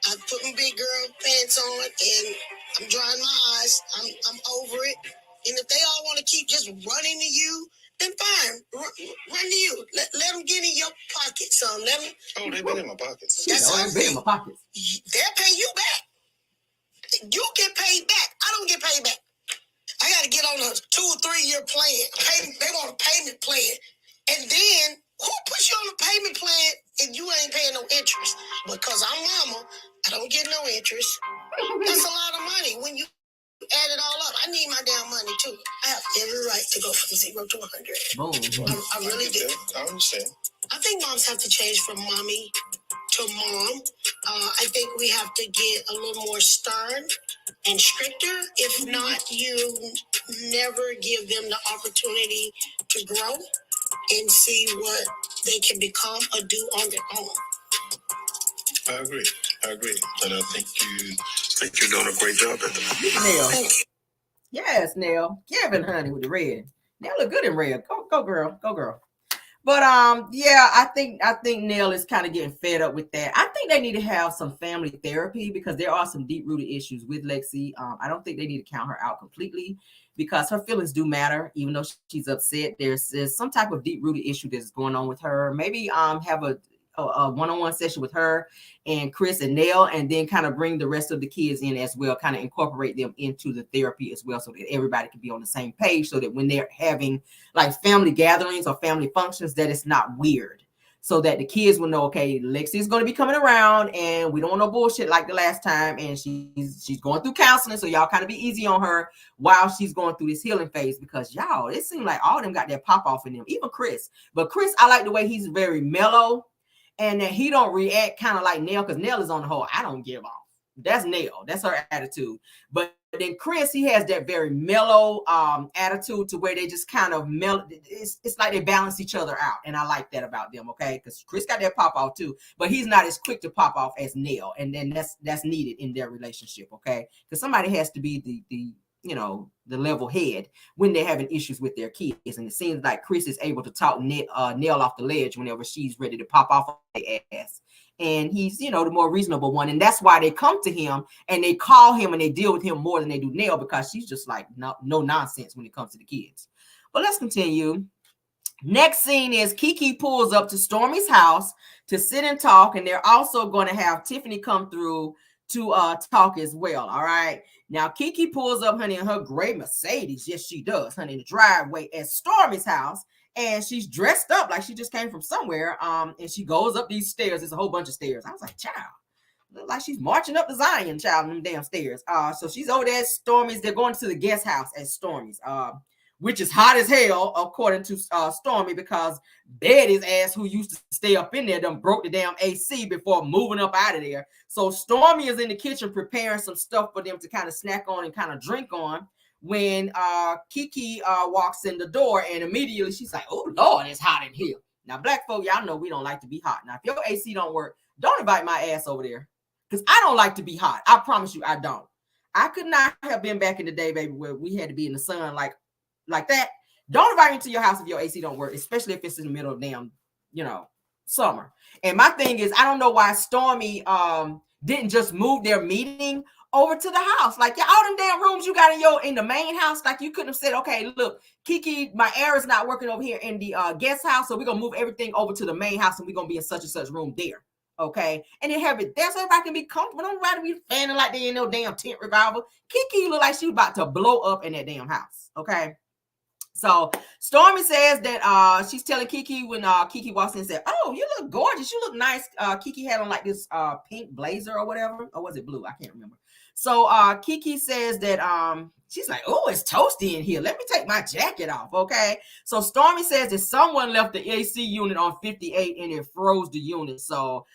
I put my big girl pants on and I'm drying my eyes. I'm over it. And if they all want to keep just running to you, then fine. Run to you. Let them get in your pocket, son. Let them. Oh, they've been in my pockets. That's Always been in my pockets. They'll pay you back. You get paid back. I don't get paid back. I got to get on a 2 or 3 year plan. They want a payment plan. And then, who puts you on a payment plan and you ain't paying no interest? Because I'm mama, I don't get no interest. That's a lot of money when you add it all up. I need my damn money too. I have every right to go from 0 to 100. Boom. I really do. I understand. I think moms have to change from mommy to mom. I think we have to get a little more stern and stricter. If not, you never give them the opportunity to grow and see what they can become or do on their own. I agree. And I think you're doing a great job at that. Nell. Thank you. Yes, Nell. Kevin, honey, with the red. Nell look good in red. Go, girl. Go, girl. But yeah, I think Nell is kind of getting fed up with that. I think they need to have some family therapy because there are some deep-rooted issues with Lexi. I don't think they need to count her out completely because her feelings do matter, even though she's upset. There's some type of deep-rooted issue that's going on with her. Maybe have a one-on-one session with her and Chris and Nell, and then kind of bring the rest of the kids in as well, kind of incorporate them into the therapy as well so that everybody can be on the same page so that when they're having like family gatherings or family functions, that it's not weird. So that the kids will know, okay, Lexi is going to be coming around and we don't want no bullshit like the last time. And she's going through counseling. So y'all kind of be easy on her while she's going through this healing phase because y'all, it seems like all of them got their pop off in them, even Chris. But Chris, I like the way he's very mellow. And that he don't react kind of like Nell, because Nell is on the whole, I don't give off. That's Nell. That's her attitude. But then Chris, he has that very mellow attitude to where they just kind of mellow. It's like they balance each other out. And I like that about them, okay? Because Chris got that pop off too. But he's not as quick to pop off as Nell. And then that's needed in their relationship, okay? Because somebody has to be the level head when they're having issues with their kids. And it seems like Chris is able to talk Nell off the ledge whenever she's ready to pop off their ass. And he's, the more reasonable one. And that's why they come to him and they call him and they deal with him more than they do Nell because she's just like no nonsense when it comes to the kids. But let's continue. Next scene is Kiki pulls up to Stormy's house to sit and talk. And they're also going to have Tiffany come through to talk as well. All right. Now, Kiki pulls up, honey, in her gray Mercedes. Yes, she does, honey, in the driveway at Stormy's house. And she's dressed up like she just came from somewhere. And she goes up these stairs. There's a whole bunch of stairs. I was like, child, look like she's marching up the Zion, child, in them damn stairs. So she's over there at Stormy's. They're going to the guest house at Stormy's, which is hot as hell, according to Stormy, because Betty's ass, who used to stay up in there, done broke the damn AC before moving up out of there. So Stormy is in the kitchen preparing some stuff for them to kind of snack on and kind of drink on when Kiki walks in the door, and immediately she's like, oh, Lord, it's hot in here. Now, black folk, y'all know we don't like to be hot. Now, if your AC don't work, don't invite my ass over there because I don't like to be hot. I promise you, I don't. I could not have been back in the day, baby, where we had to be in the sun like that. Don't invite me to your house if your AC don't work, especially if it's in the middle of damn, summer. And my thing is, I don't know why Stormy didn't just move their meeting over to the house. Like, all them damn rooms you got in the main house, like you couldn't have said, okay, look, Kiki, my air is not working over here in the guest house, so we're gonna move everything over to the main house and we're gonna be in such and such room there. Okay, and then have it there so everybody can be comfortable. Don't rather be fanning like they in no damn tent revival. Kiki look like she was about to blow up in that damn house. Okay. So Stormy says that she's telling Kiki when Kiki walks in and said, "Oh, you look gorgeous. You look nice." Kiki had on like this pink blazer or whatever, or was it blue? I can't remember. So Kiki says that she's like, "Oh, it's toasty in here. Let me take my jacket off." Okay. So Stormy says that someone left the AC unit on 58 and it froze the unit. So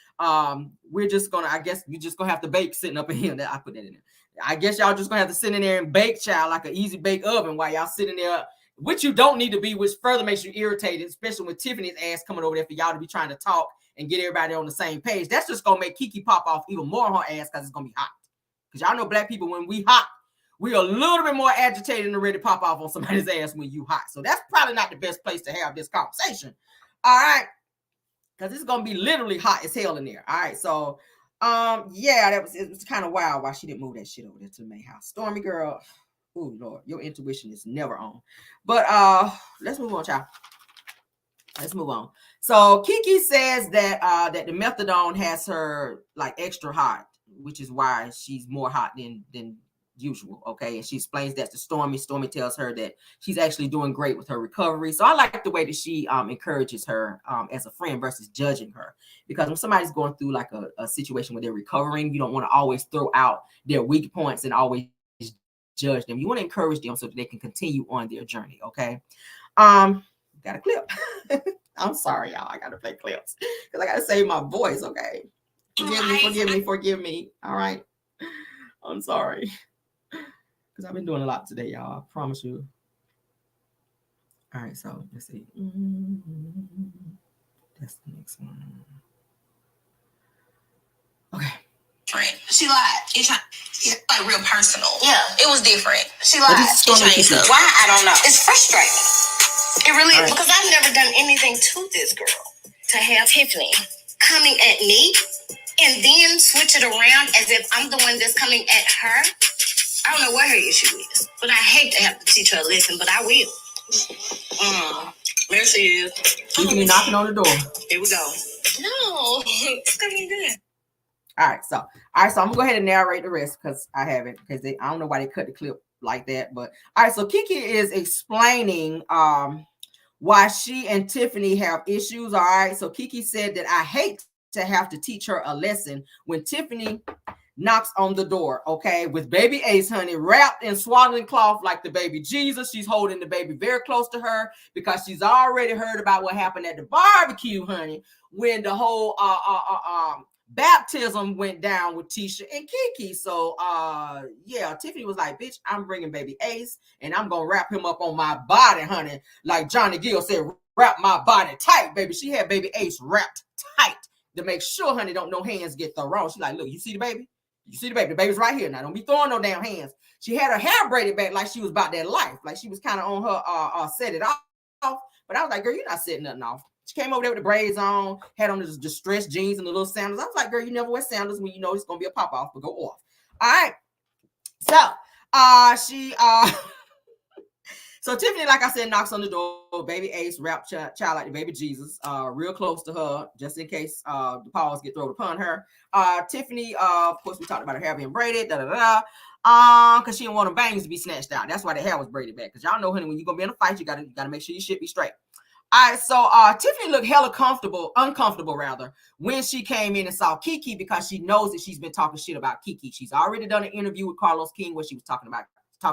we're just gonna, I guess we're just gonna have to bake sitting up in here. That I put that in there. I guess y'all just gonna have to sit in there and bake, child, like an easy bake oven while y'all sitting there. Which you don't need to be, which further makes you irritated, especially with Tiffany's ass coming over there for y'all to be trying to talk and get everybody on the same page. That's just gonna make Kiki pop off even more on her ass because it's gonna be hot. Because y'all know black people, when we hot, we are a little bit more agitated and ready to pop off on somebody's ass when you hot. So that's probably not the best place to have this conversation. All right. Because it's gonna be literally hot as hell in there. All right. So yeah, it was kind of wild why she didn't move that shit over there to the main house. Stormy girl. Oh Lord, your intuition is never on. But let's move on, child. Let's move on. So Kiki says that that the methadone has her like extra hot, which is why she's more hot than usual. Okay, and she explains that to Stormy. Stormy tells her that she's actually doing great with her recovery. So I like the way that she encourages her as a friend versus judging her, because when somebody's going through like a situation where they're recovering, you don't want to always throw out their weak points and always judge them. You want to encourage them so that they can continue on their journey. Okay. Got a clip. I'm sorry, y'all. I gotta play clips because I gotta save my voice. Okay. Forgive me. All right. I'm sorry. Because I've been doing a lot today, y'all. I promise you. All right, so let's see. That's the next one. Okay. She lied. It's like real personal. Yeah, it was different. She lied. Why? I don't know. It's frustrating. It really is, because I've never done anything to this girl. To have Tiffany coming at me and then switch it around as if I'm the one that's coming at her. I don't know what her issue is, but I hate to have to teach her a lesson, but I will. There she is. Tiffany knocking on the door. Here we go. No, it's gonna be good. All right, so I'm gonna go ahead and narrate the rest because I haven't, because I don't know why they cut the clip like that. But all right, so Kiki is explaining why she and Tiffany have issues. All right, so Kiki said that I hate to have to teach her a lesson when Tiffany knocks on the door, okay, with baby Ace, honey, wrapped in swaddling cloth like the baby Jesus. She's holding the baby very close to her because she's already heard about what happened at the barbecue, honey, when the whole baptism went down with Tisha and Kiki. So yeah, Tiffany was like, bitch, I'm bringing baby Ace and I'm gonna wrap him up on my body, honey, like Johnny Gill said, wrap my body tight, baby. She had baby Ace wrapped tight to make sure, honey, don't no hands get thrown wrong. She's like, look, you see the baby? You see the baby? The baby's right here. Now don't be throwing no damn hands. She had her hair braided back like she was about that life, like she was kind of on her set it off. But I was like, girl, you're not setting nothing off. She came over there with the braids on, had on the distressed jeans and the little sandals. I was like, girl, you never wear sandals when you know it's gonna be a pop off, but go off. All right. So so Tiffany, like I said, knocks on the door. Baby Ace wrapped child like the baby Jesus, real close to her, just in case the paws get thrown upon her. Tiffany, of course, we talked about her hair being braided, because she didn't want her bangs to be snatched out. That's why the hair was braided back. Because y'all know, honey, when you're gonna be in a fight, you gotta make sure your shit be straight. All right, so Tiffany looked hella uncomfortable rather, when she came in and saw Kiki, because she knows that she's been talking shit about Kiki. She's already done an interview with Carlos King where she was talking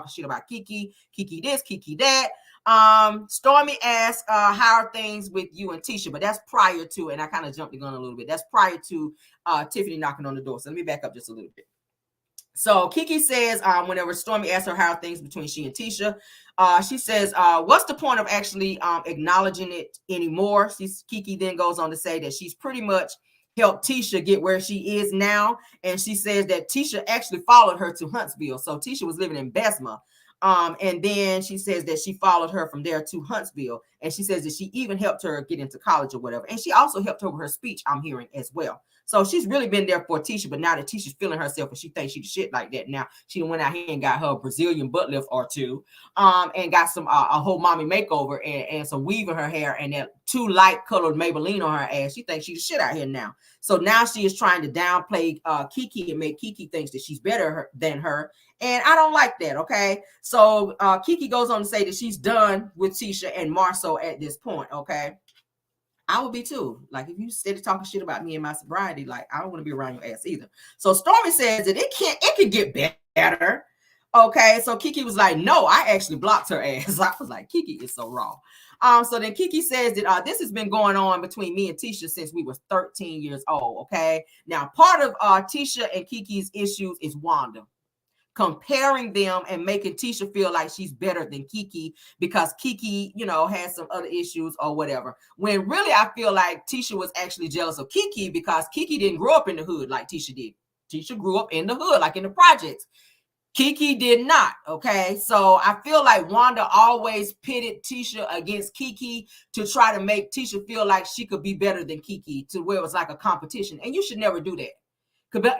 shit about Kiki this, Kiki that. Stormy asked, how are things with you and Tisha? But that's prior to, and I kind of jumped the gun a little bit. That's prior to Tiffany knocking on the door. So let me back up just a little bit. So Kiki says, whenever Stormy asks her how are things between she and Tisha, she says, what's the point of actually acknowledging it anymore? Kiki then goes on to say that she's pretty much helped Tisha get where she is now. And she says that Tisha actually followed her to Huntsville. So Tisha was living in Bessemer. And then she says that she followed her from there to Huntsville. And she says that she even helped her get into college or whatever. And she also helped her with her speech, I'm hearing as well. So she's really been there for Tisha, but now that Tisha's feeling herself and she thinks she's shit like that, now she went out here and got her a Brazilian butt lift or two, and got some a whole mommy makeover and some weave in her hair and that 2 light colored Maybelline on her ass. She thinks she's shit out here now. So now she is trying to downplay Kiki and make Kiki thinks that she's better than her. And I don't like that, okay? So Kiki goes on to say that she's done with Tisha and Marceau at this point, okay? I would be too. Like, if you steady talking shit about me and my sobriety, like, I don't want to be around your ass either. So Stormy says that it can get better. Okay, so Kiki was like, no, I actually blocked her ass. I was like, Kiki is so wrong. So then Kiki says that this has been going on between me and Tisha since we were 13 years old. Okay, now part of Tisha and Kiki's issues is Wanda. Comparing them and making Tisha feel like she's better than Kiki because Kiki, you know, has some other issues or whatever. When really I feel like Tisha was actually jealous of Kiki because Kiki didn't grow up in the hood like Tisha did. Tisha grew up in the hood, like in the projects. Kiki did not, okay? So I feel like Wanda always pitted Tisha against Kiki to try to make Tisha feel like she could be better than Kiki, to where it was like a competition. And you should never do that.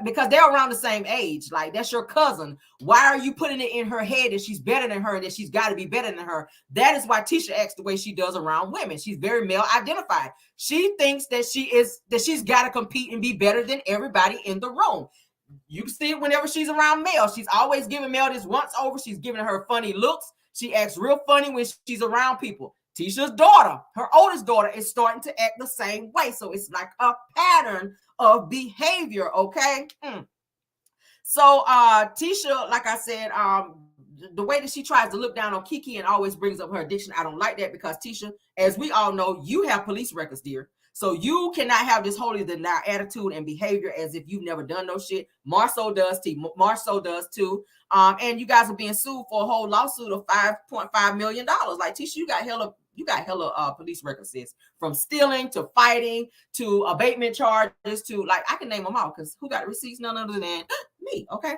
Because they're around the same age. Like, that's your cousin. Why are you putting it in her head that she's better than her and that she's got to be better than her? That is why Tisha acts the way she does around women. She's very male identified. She thinks that she's got to compete and be better than everybody in the room. You can see it whenever she's around Mel. She's always giving Mel this once over. She's giving her funny looks. She acts real funny when she's around people. Tisha's daughter, her oldest daughter, is starting to act the same way. So it's like a pattern of behavior, okay? So Tisha, like I said, the way that she tries to look down on Kiki and always brings up her addiction, I don't like that because Tisha, as we all know, you have police records, dear. So you cannot have this holier than thou attitude and behavior as if you've never done no shit. Marceau does too. And you guys are being sued for a whole lawsuit of $5.5 million. Like, Tisha, you got hella police records, sis. From stealing to fighting to abatement charges to, like, I can name them all because who got receipts? None other than me, okay?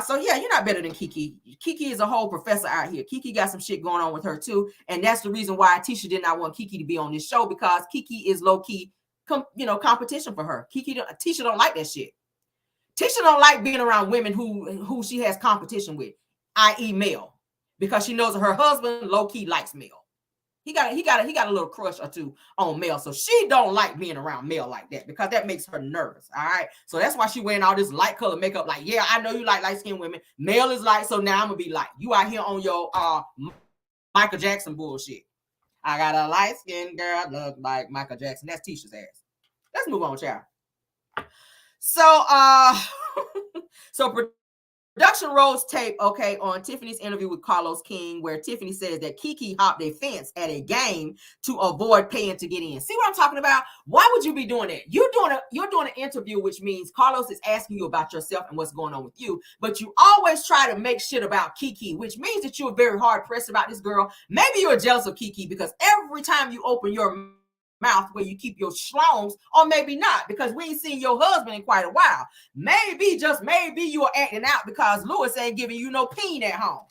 So yeah, you're not better than Kiki. Kiki is a whole professor out here. Kiki got some shit going on with her too. And that's the reason why Tisha did not want Kiki to be on this show, because Kiki is low-key, competition for her. Tisha don't like that shit. Tisha don't like being around women who she has competition with, i.e. Mel, because she knows that her husband low-key likes Mel. He got a little crush or two on Mel. So she don't like being around Mel like that because that makes her nervous. All right. So that's why she wearing all this light color makeup. Like, yeah, I know you like light-skinned women. Mel is light, so now I'm gonna be light. You out here on your Michael Jackson bullshit. I got a light-skinned girl look like Michael Jackson. That's Tisha's ass. Let's move on, child. So production rolls tape, okay, on Tiffany's interview with Carlos King, where Tiffany says that Kiki hopped a fence at a game to avoid paying to get in. See what I'm talking about? Why would you be doing that? You're doing an interview, which means Carlos is asking you about yourself and what's going on with you, but you always try to make shit about Kiki, which means that you're very hard pressed about this girl. Maybe you're jealous of Kiki because every time you open your mouth where you keep your schlongs, or maybe not, because we ain't seen your husband in quite a while. Maybe, just maybe, you are acting out because Lewis ain't giving you no peen at home.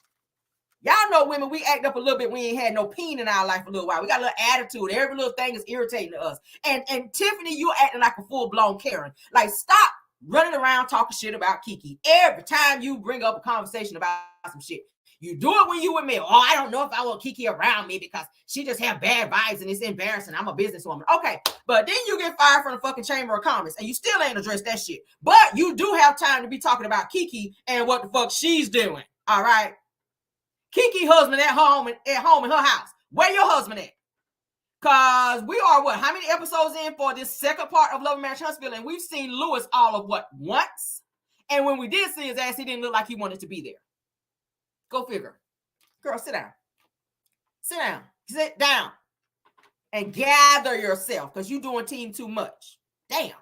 Y'all know women, we act up a little bit. We ain't had no peen in our life for a little while. We got a little attitude. Every little thing is irritating to us. And Tiffany, you acting like a full-blown Karen. Like, stop running around talking shit about Kiki. Every time you bring up a conversation about some shit, you do it when you with me. Oh, I don't know if I want Kiki around me because she just have bad vibes and it's embarrassing. I'm a businesswoman. Okay, but then you get fired from the fucking Chamber of Commerce and you still ain't addressed that shit. But you do have time to be talking about Kiki and what the fuck she's doing. All right. Kiki husband at home in her house. Where your husband at? Because we are what? How many episodes in for this second part of Love and Marriage Huntsville? And we've seen Lewis all of what? Once? And when we did see his ass, he didn't look like he wanted to be there. Go figure. Girl, sit down. Sit down. Sit down. And gather yourself because you're doing team too much. Damn.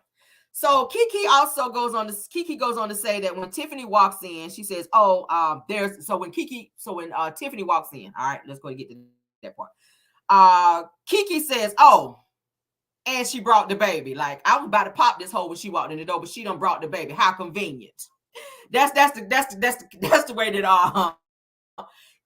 So Kiki also goes on to say that when Tiffany walks in, she says, when Tiffany walks in, all right, let's go and get to that part. Kiki says, and she brought the baby. Like, I was about to pop this hole when she walked in the door, but she done brought the baby. How convenient. That's the way that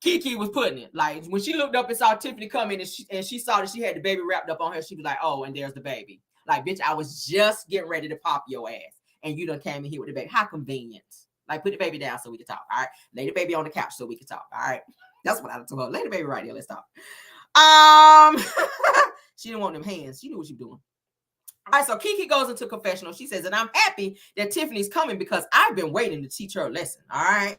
Kiki was putting it. Like, when she looked up and saw Tiffany come in and she saw that she had the baby wrapped up on her, she was like, oh, and there's the baby. Like, bitch, I was just getting ready to pop your ass. And you done came in here with the baby. How convenient. Like, put the baby down so we can talk. All right. Lay the baby on the couch so we can talk. All right. That's what I told her. Lay the baby right here. Let's talk. She didn't want them hands. She knew what she was doing. All right, so Kiki goes into confessional. She says, and I'm happy that Tiffany's coming because I've been waiting to teach her a lesson. All right.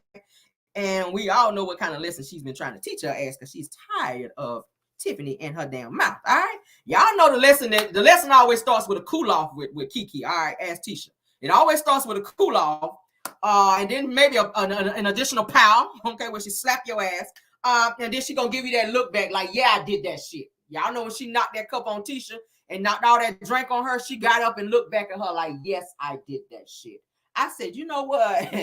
And we all know what kind of lesson she's been trying to teach her ass because she's tired of Tiffany and her damn mouth. All right. Y'all know the lesson always starts with a cool off with Kiki. All right. Ask Tisha. It always starts with a cool off. And then maybe an additional pow. Okay. Where she slap your ass. And then she gonna give you that look back like, yeah, I did that shit. Y'all know when she knocked that cup on Tisha and knocked all that drink on her, she got up and looked back at her like, yes, I did that shit. I said, you know what?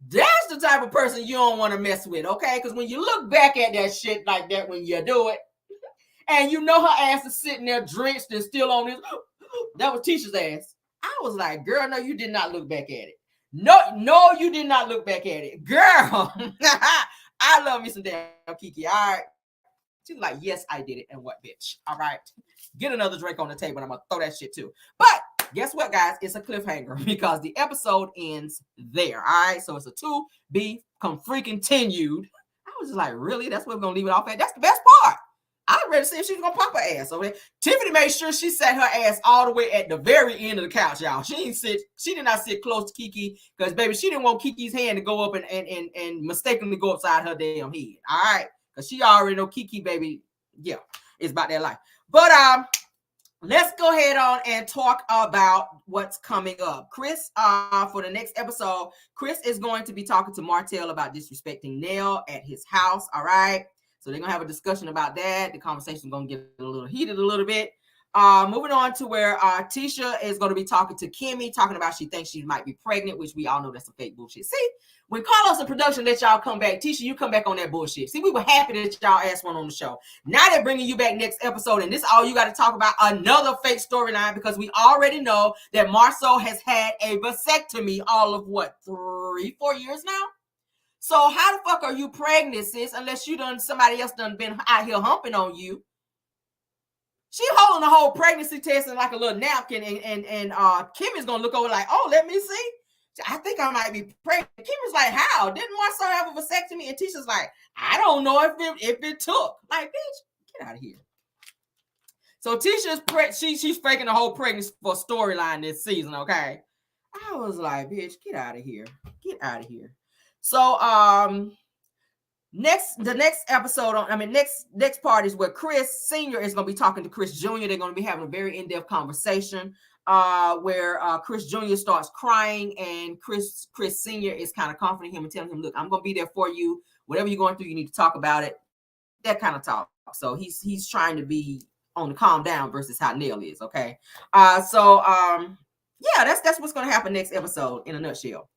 That's the type of person you don't want to mess with, okay? Because when you look back at that shit like that when you do it, and you know her ass is sitting there drenched and still on this, that was Tisha's ass. I was like, girl, no, you did not look back at it. No, you did not look back at it. Girl, I love me some damn Kiki, all right? She's like, yes, I did it. And what, bitch? All right. Get another drink on the table and I'm going to throw that shit too. But guess what, guys? It's a cliffhanger because the episode ends there. All right. So it's a to be continued. I was just like, really? That's what we're going to leave it off at? That's the best part. I was ready to see if she was going to pop her ass. Okay. Tiffany made sure she sat her ass all the way at the very end of the couch, y'all. She did not sit close to Kiki because, baby, she didn't want Kiki's hand to go up and mistakenly go upside her damn head. All right. Because she already know Kiki, baby, yeah, it's about that life. But let's go ahead on and talk about what's coming up. Chris, for the next episode, Chris is going to be talking to Martell about disrespecting Nell at his house, all right? So they're going to have a discussion about that. The conversation is going to get a little heated a little bit. Moving on to where Tisha is going to be talking to Kimmy, talking about she thinks she might be pregnant, which we all know that's some fake bullshit. See, when Carlos and production let y'all come back, Tisha, you come back on that bullshit. See, we were happy that y'all asked one on the show. Now they're bringing you back next episode, and this is all you got to talk about, another fake storyline, because we already know that Marceau has had a vasectomy all of what, 3-4 years now? So how the fuck are you pregnant, sis, unless somebody else done been out here humping on you? She holding the whole pregnancy test in like a little napkin, and Kim is gonna look over like, oh, let me see. I think I might be pregnant. Kim is like, how? Didn't Marceau have a vasectomy? And Tisha's like, I don't know if it took. Like, bitch, get out of here. So Tisha's she's faking the whole pregnancy for a storyline this season, okay? I was like, bitch, get out of here. Get out of here. So next episode, next part is where Chris Sr. is going to be talking to Chris Jr. They're going to be having a very in-depth conversation where Chris Jr. starts crying, and Chris Sr. is kind of comforting him and telling him, look, I'm going to be there for you. Whatever you're going through, you need to talk about it. That kind of talk. So he's trying to be on the calm down versus how Nell is, okay? Yeah, that's what's going to happen next episode in a nutshell.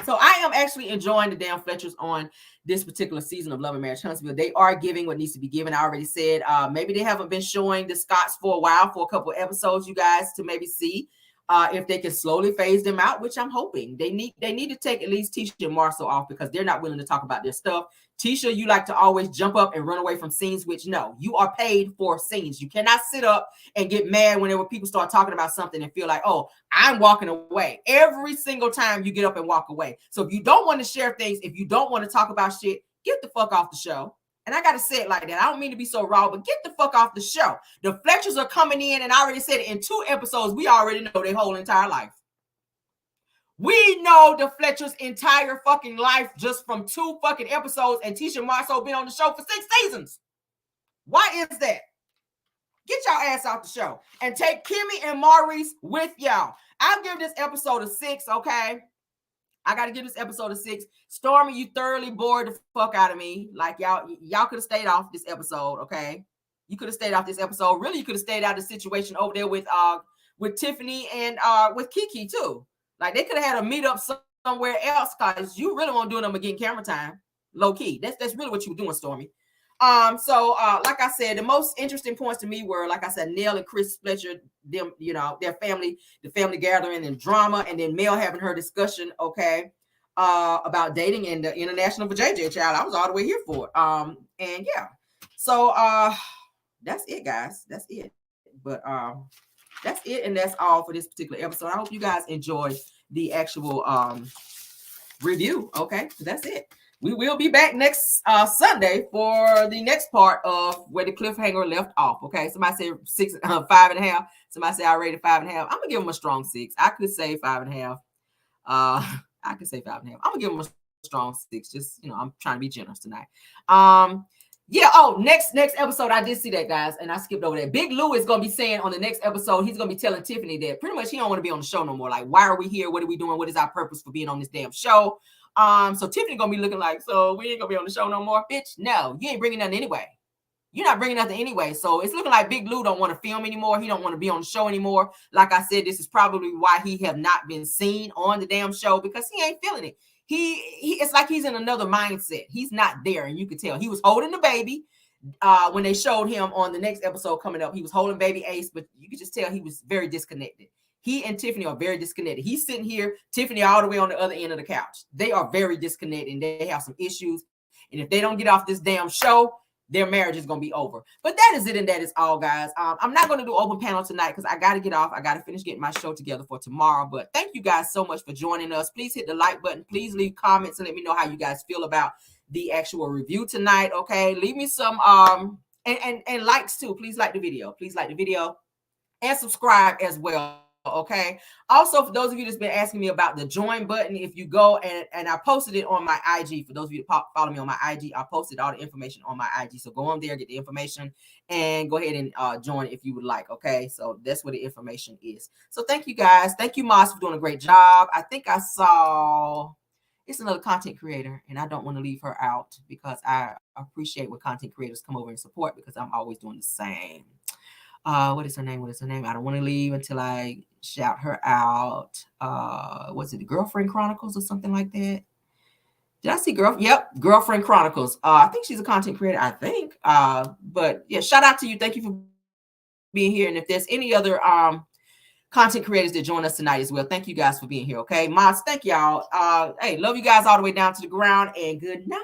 So I am actually enjoying the damn Fletchers on this particular season of Love and Marriage Huntsville. They are giving what needs to be given. I already said maybe they haven't been showing the Scotts for a while, for a couple of episodes, you guys, to maybe see if they can slowly phase them out, which I'm hoping. They need to take at least Tisha and Marceau off because they're not willing to talk about their stuff. Tisha, you like to always jump up and run away from scenes, which no, you are paid for scenes. You cannot sit up and get mad whenever people start talking about something and feel like, oh, I'm walking away. Every single time you get up and walk away. So if you don't want to share things, if you don't want to talk about shit, get the fuck off the show. And I got to say it like that. I don't mean to be so raw, but get the fuck off the show. The Fletchers are coming in, and I already said it in 2 episodes. We already know their whole entire life. We know the Fletchers' entire fucking life just from 2 fucking episodes, and Tisha and Marceau been on the show for 6 seasons. Why is that? Get y'all ass off the show and take Kimmy and Maurice with y'all. I'll give this episode a 6, okay? I got to give this episode a 6. Stormy, you thoroughly bored the fuck out of me. Like, y'all could have stayed off this episode, okay? You could have stayed off this episode. Really, you could have stayed out of the situation over there with Tiffany and with Kiki, too. Like, they could have had a meetup somewhere else because you really want to do them again camera time. Low key. That's really what you were doing, Stormy. So like I said, the most interesting points to me were, like I said, Nell and Chris Fletcher, them, you know, their family, the family gathering and drama, and then Mel having her discussion, okay, about dating and the international for JJ child. I was all the way here for it. And yeah, so that's it, guys. That's it. But that's it, and that's all for this particular episode. I hope you guys enjoyed the actual review. Okay, so that's it. We will be back next Sunday for the next part of where the cliffhanger left off. Okay, somebody said 5.5. Somebody said I rated 5.5. I'm gonna give them a strong 6. I could say 5.5. I could say 5.5. I'm gonna give them a strong 6. Just, you know, I'm trying to be generous tonight. Yeah. Oh, next episode, I did see that, guys, and I skipped over that. Big Lou is gonna be saying on the next episode, he's gonna be telling Tiffany that pretty much he don't want to be on the show no more. Like, why are we here? What are we doing? What is our purpose for being on this damn show? So Tiffany gonna be looking like, so we ain't gonna be on the show no more, bitch. No, you ain't bringing nothing anyway. You're not bringing nothing anyway. So it's looking like Big Lou don't want to film anymore. He don't want to be on the show anymore. Like I said, this is probably why he have not been seen on the damn show, because he ain't feeling it. He it's like he's in another mindset. He's not there, and you could tell. He was holding the baby when they showed him on the next episode coming up. He was holding baby Ace, but you could just tell he was very disconnected. He and Tiffany are very disconnected. He's sitting here, Tiffany all the way on the other end of the couch. They are very disconnected, and they have some issues. And if they don't get off this damn show, their marriage is going to be over. But that is it, and that is all, guys. I'm not going to do open panel tonight because I got to get off. I got to finish getting my show together for tomorrow. But thank you guys so much for joining us. Please hit the like button. Please leave comments and let me know how you guys feel about the actual review tonight. Okay, leave me some and likes too. Please like the video. Please like the video and subscribe as well. Okay. Also, for those of you that's been asking me about the join button, if you go and I posted it on my IG. For those of you that follow me on my IG, I posted all the information on my IG. So go on there, get the information, and go ahead and join if you would like. Okay. So that's where the information is. So thank you guys. Thank you, Moss, for doing a great job. I think I saw it's another content creator, and I don't want to leave her out because I appreciate when content creators come over and support, because I'm always doing the same. What is her name? I don't want to leave until I shout her out. Was it the Girlfriend Chronicles or something like that? Did I see Girlfriend Chronicles. I think she's a content creator, I think. But yeah, shout out to you. Thank you for being here. And if there's any other content creators that join us tonight as well, thank you guys for being here. Okay, Moss, thank y'all. Hey, love you guys all the way down to the ground, and good night.